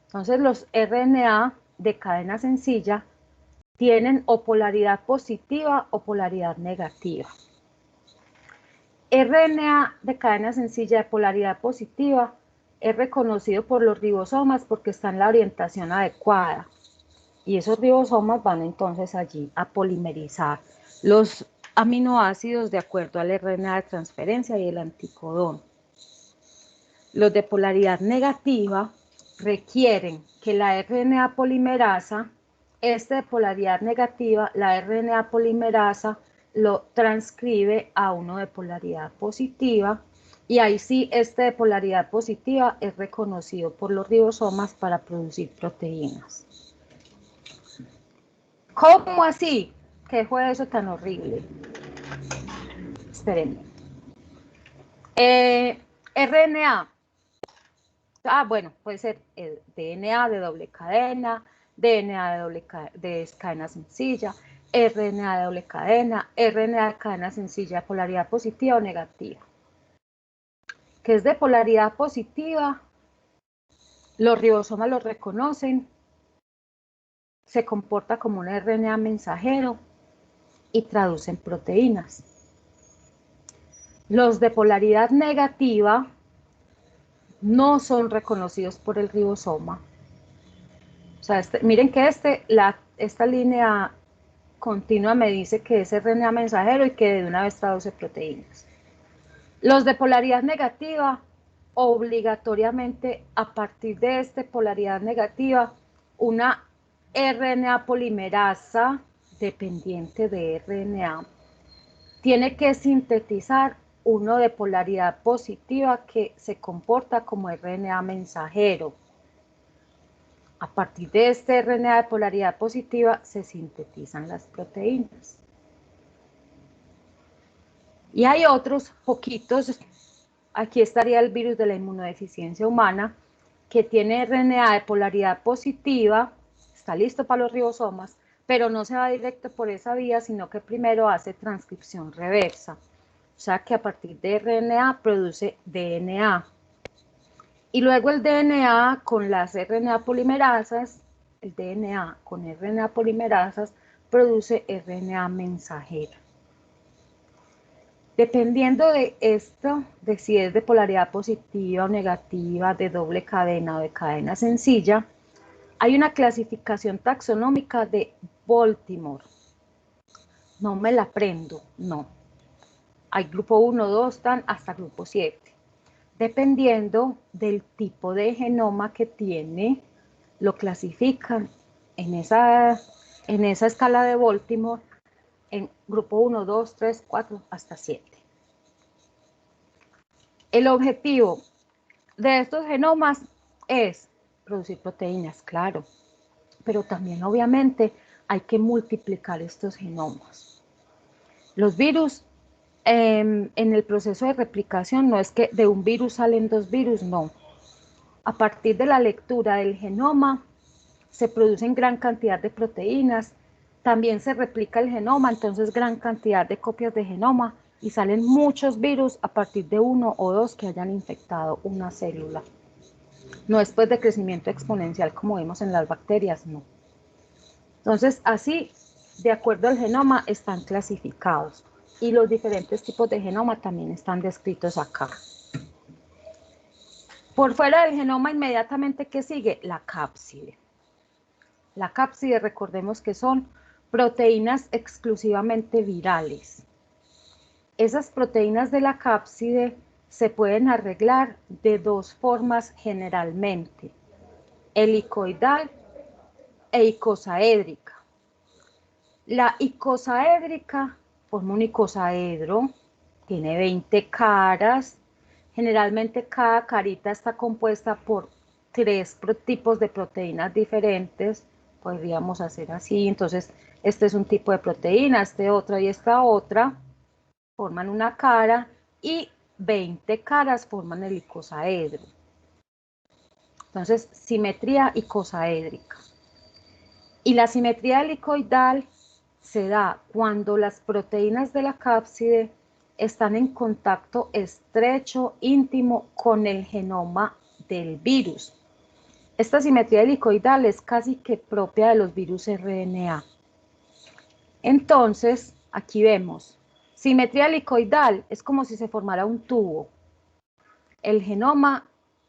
Entonces los RNA de cadena sencilla tienen o polaridad positiva o polaridad negativa. RNA de cadena sencilla de polaridad positiva es reconocido por los ribosomas porque está en la orientación adecuada. Y esos ribosomas van entonces allí a polimerizar los aminoácidos de acuerdo al RNA de transferencia y el anticodón. Los de polaridad negativa requieren que la RNA polimerasa, de polaridad negativa, la RNA polimerasa lo transcribe a uno de polaridad positiva y ahí sí de polaridad positiva es reconocido por los ribosomas para producir proteínas. ¿Cómo así? ¿Qué fue eso tan horrible? Espérenme. RNA. Bueno, puede ser DNA de doble cadena, DNA de cadena sencilla, RNA de doble cadena, RNA de cadena sencilla, polaridad positiva o negativa. Que es de polaridad positiva, los ribosomas lo reconocen, se comporta como un RNA mensajero y traducen proteínas. Los de polaridad negativa no son reconocidos por el ribosoma. O sea, miren que esta línea continua me dice que es RNA mensajero y que de una vez traduce proteínas. Los de polaridad negativa, obligatoriamente a partir de polaridad negativa, una RNA polimerasa dependiente de RNA tiene que sintetizar uno de polaridad positiva que se comporta como RNA mensajero. A partir de RNA de polaridad positiva se sintetizan las proteínas. Y hay otros poquitos, aquí estaría el virus de la inmunodeficiencia humana, que tiene RNA de polaridad positiva, está listo para los ribosomas, pero no se va directo por esa vía, sino que primero hace transcripción reversa. O sea que a partir de RNA produce DNA. Y luego el DNA con las RNA polimerasas, el DNA con RNA polimerasas produce RNA mensajera. Dependiendo de esto, de si es de polaridad positiva o negativa, de doble cadena o de cadena sencilla, hay una clasificación taxonómica de Baltimore. No me la aprendo, no. Hay grupo 1, 2, hasta grupo 7. Dependiendo del tipo de genoma que tiene, lo clasifican en esa escala de Baltimore en grupo 1, 2, 3, 4, hasta 7. El objetivo de estos genomas es producir proteínas, claro, pero también obviamente hay que multiplicar estos genomas. Los virus, en el proceso de replicación, no es que de un virus salen dos virus, no. A partir de la lectura del genoma se producen gran cantidad de proteínas también se replica el genoma, entonces gran cantidad de copias de genoma y salen muchos virus a partir de 1 o 2 que hayan infectado una célula. No después de crecimiento exponencial como vemos en las bacterias, no. Entonces, así, de acuerdo al genoma, están clasificados y los diferentes tipos de genoma también están descritos acá. Por fuera del genoma, inmediatamente, ¿qué sigue? La cápside. La cápside, recordemos que son proteínas exclusivamente virales. Esas proteínas de la cápside se pueden arreglar de 2 formas generalmente, helicoidal e icosaédrica. La icosaédrica forma un icosaedro, tiene 20 caras, generalmente cada carita está compuesta por 3 tipos de proteínas diferentes, podríamos hacer así, entonces este es un tipo de proteína, este otra y esta otra, forman una cara y 20 caras forman el icosaedro. Entonces, simetría icosaédrica. Y la simetría helicoidal se da cuando las proteínas de la cápside están en contacto estrecho, íntimo con el genoma del virus. Esta simetría helicoidal es casi que propia de los virus RNA. Entonces, aquí vemos, simetría helicoidal es como si se formara un tubo. El genoma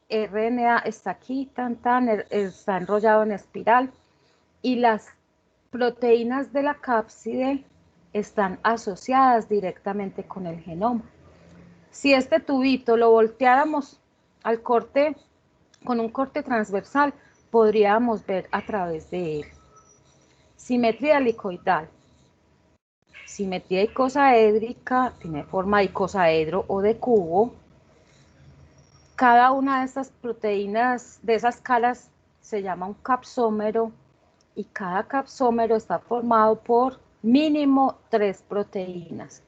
RNA está aquí, está enrollado en espiral y las proteínas de la cápside están asociadas directamente con el genoma. Si este tubito lo volteáramos al corte, con un corte transversal, podríamos ver a través de él. Simetría helicoidal. Simetría icosaédrica, tiene forma de icosaedro o de cubo. Cada una de estas proteínas, de esas caras, se llama un capsómero y cada capsómero está formado por mínimo 3 proteínas.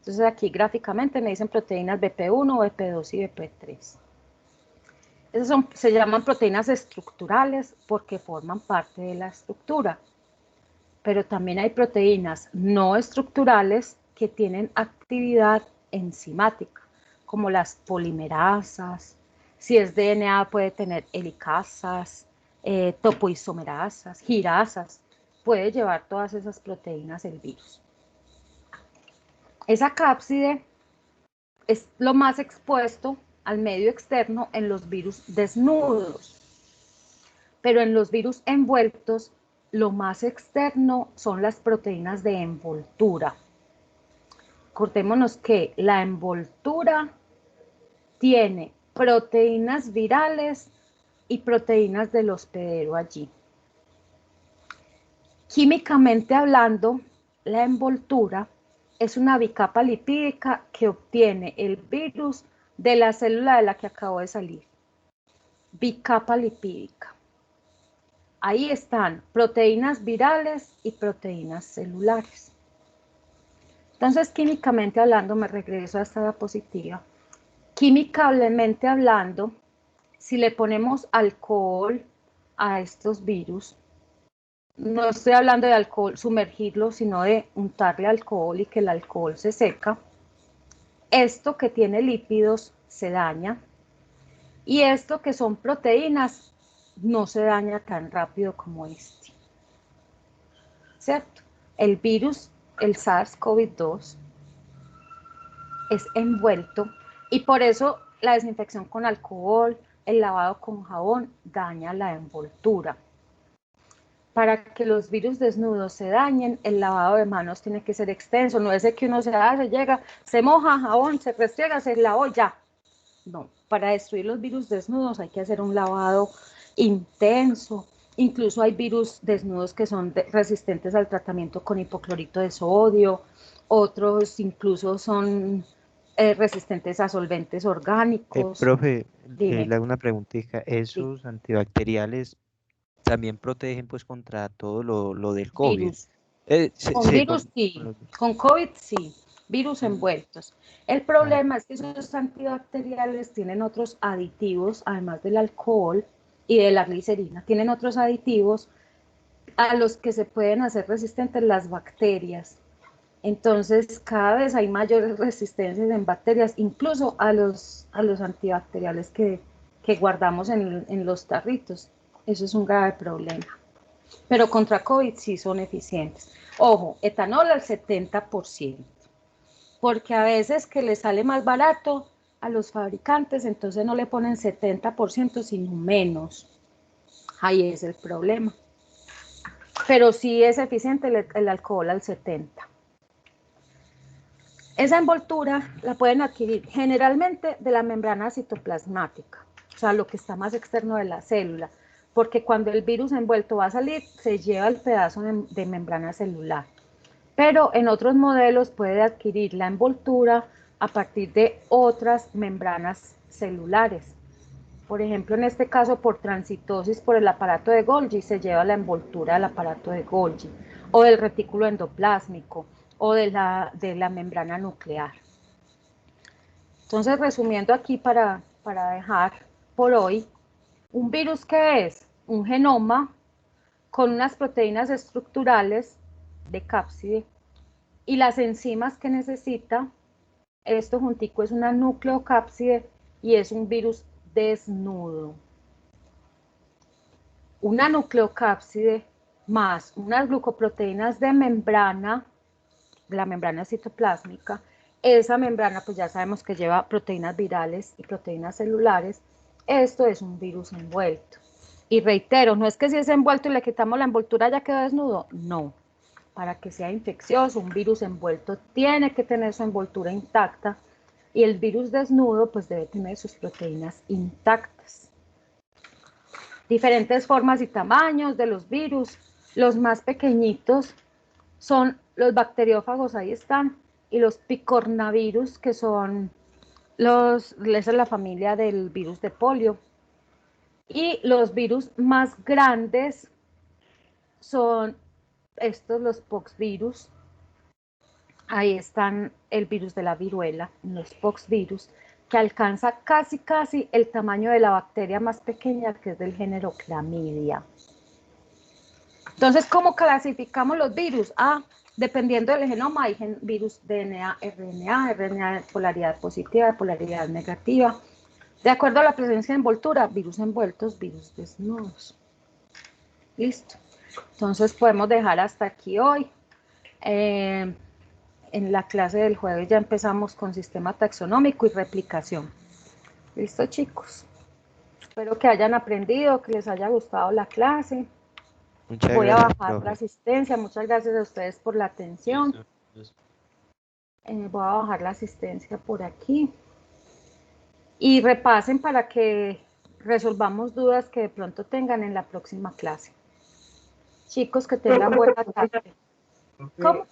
Entonces aquí gráficamente me dicen proteínas BP1, BP2 y BP3. Esas se llaman proteínas estructurales porque forman parte de la estructura. Pero también hay proteínas no estructurales que tienen actividad enzimática, como las polimerasas. Si es DNA puede tener helicasas, topoisomerasas, girasas. Puede llevar todas esas proteínas el virus. Esa cápside es lo más expuesto al medio externo en los virus desnudos. Pero en los virus envueltos, lo más externo son las proteínas de envoltura. Acordémonos que la envoltura tiene proteínas virales y proteínas del hospedero allí. Químicamente hablando, la envoltura es una bicapa lipídica que obtiene el virus de la célula de la que acabo de salir. Bicapa lipídica. Ahí están proteínas virales y proteínas celulares. Entonces, químicamente hablando, me regreso a esta diapositiva. Químicamente hablando, si le ponemos alcohol a estos virus, no estoy hablando de alcohol, sumergirlo, sino de untarle alcohol y que el alcohol se seca. Esto que tiene lípidos se daña y esto que son proteínas no se daña tan rápido como este. ¿Cierto? El virus, el SARS-CoV-2, es envuelto y por eso la desinfección con alcohol, el lavado con jabón daña la envoltura. Para que los virus desnudos se dañen, el lavado de manos tiene que ser extenso, no es de que uno se llega, se moja, jabón, se restriega, se lavó, ya. No, para destruir los virus desnudos hay que hacer un lavado intenso. Incluso hay virus desnudos que son resistentes al tratamiento con hipoclorito de sodio, otros incluso son resistentes a solventes orgánicos. Profe, le hago una preguntita. ¿Esos antibacteriales también protegen pues contra todo lo del COVID? Virus. Con virus sí, con COVID sí, virus envueltos. El problema es que esos antibacteriales tienen otros aditivos, además del alcohol y de la glicerina, tienen otros aditivos a los que se pueden hacer resistentes las bacterias. Entonces, cada vez hay mayores resistencias en bacterias, incluso a los antibacteriales que guardamos en los tarritos. Eso es un grave problema. Pero contra COVID sí son eficientes. Ojo, etanol al 70%, porque a veces que les sale más barato a los fabricantes, entonces no le ponen 70%, sino menos. Ahí es el problema. Pero sí es eficiente el alcohol al 70%. Esa envoltura la pueden adquirir generalmente de la membrana citoplasmática, o sea, lo que está más externo de la célula, porque cuando el virus envuelto va a salir, se lleva el pedazo de membrana celular. Pero en otros modelos puede adquirir la envoltura a partir de otras membranas celulares. Por ejemplo, en este caso, por transitosis por el aparato de Golgi, se lleva la envoltura del aparato de Golgi, o del retículo endoplásmico, o de la membrana nuclear. Entonces, resumiendo aquí para dejar por hoy, ¿un virus qué es? Un genoma con unas proteínas estructurales de cápside y las enzimas que necesita. Esto juntico es una nucleocápside y es un virus desnudo. Una nucleocápside más unas glucoproteínas de membrana, la membrana citoplásmica. Esa membrana pues ya sabemos que lleva proteínas virales y proteínas celulares. Esto es un virus envuelto. Y reitero, no es que si es envuelto y le quitamos la envoltura ya quedó desnudo, no. Para que sea infeccioso, un virus envuelto tiene que tener su envoltura intacta y el virus desnudo pues debe tener sus proteínas intactas. Diferentes formas y tamaños de los virus. Los más pequeñitos son los bacteriófagos, ahí están, y los picornavirus, que son esa es la familia del virus de polio. Y los virus más grandes son estos, los poxvirus. Ahí están el virus de la viruela, los poxvirus, que alcanza casi el tamaño de la bacteria más pequeña, que es del género Clamidia. Entonces, ¿cómo clasificamos los virus? Dependiendo del genoma, hay virus DNA, RNA de polaridad positiva, de polaridad negativa. De acuerdo a la presencia de envoltura, virus envueltos, virus desnudos. Listo. Entonces, podemos dejar hasta aquí hoy. En la clase del jueves ya empezamos con sistema taxonómico y replicación. ¿Listo, chicos? Espero que hayan aprendido, que les haya gustado la clase. Muchas Voy a gracias, bajar profe. la asistencia. Muchas gracias a ustedes por la atención. Voy a bajar la asistencia por aquí. Y repasen para que resolvamos dudas que de pronto tengan en la próxima clase. Chicos, que tengan buena tarde. ¿Cómo?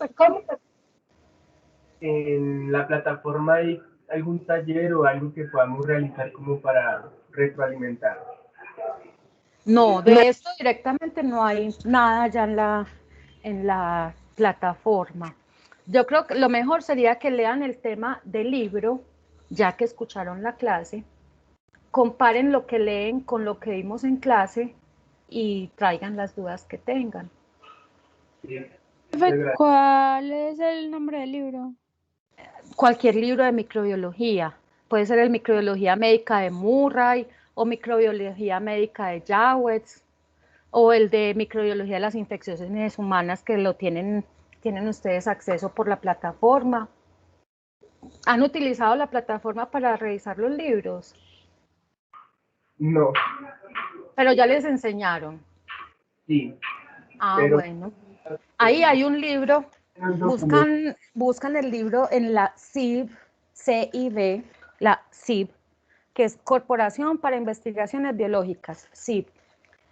En la plataforma hay algún taller o algo que podamos realizar como para retroalimentar. No, de esto directamente no hay nada ya en la plataforma. Yo creo que lo mejor sería que lean el tema del libro, ya que escucharon la clase, comparen lo que leen con lo que vimos en clase y traigan las dudas que tengan. Profe, ¿cuál es el nombre del libro? Cualquier libro de microbiología, puede ser el Microbiología Médica de Murray o Microbiología Médica de Jawetz o el de Microbiología de las Infecciones Humanas, que lo tienen ustedes acceso por la plataforma. ¿Han utilizado la plataforma para revisar los libros? No. Pero ya les enseñaron. Sí. Bueno. Ahí hay un libro. Buscan el libro en la CIB, CIB, la CIB, que es Corporación para Investigaciones Biológicas, CIB.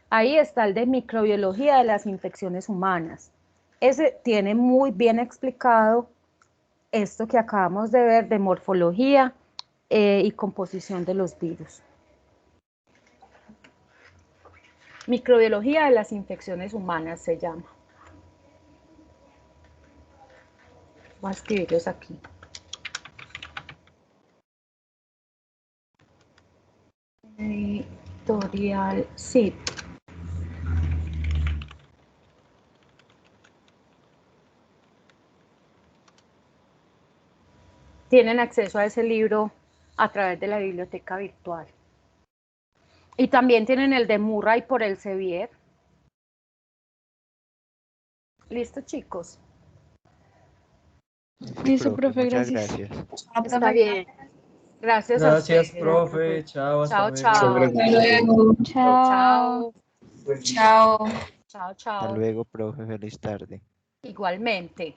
Ahí está el de Microbiología de las Infecciones Humanas. Ese tiene muy bien explicado esto que acabamos de ver de morfología y composición de los virus. Microbiología de las Infecciones Humanas se llama. Voy a escribirlos aquí. Editorial CIB. tienen acceso a ese libro a través de la biblioteca virtual. Y también tienen el de Murray por el Sevier. ¿Listo, chicos? Listo, profe, Muchas gracias. gracias. Está bien. Gracias a Gracias, ustedes. profe. Chao, hasta Chao, luego. chao. Muchas gracias. Hasta luego. Chao. Chao. Chao. Chao, Hasta chao. luego, profe. Feliz tarde. Igualmente.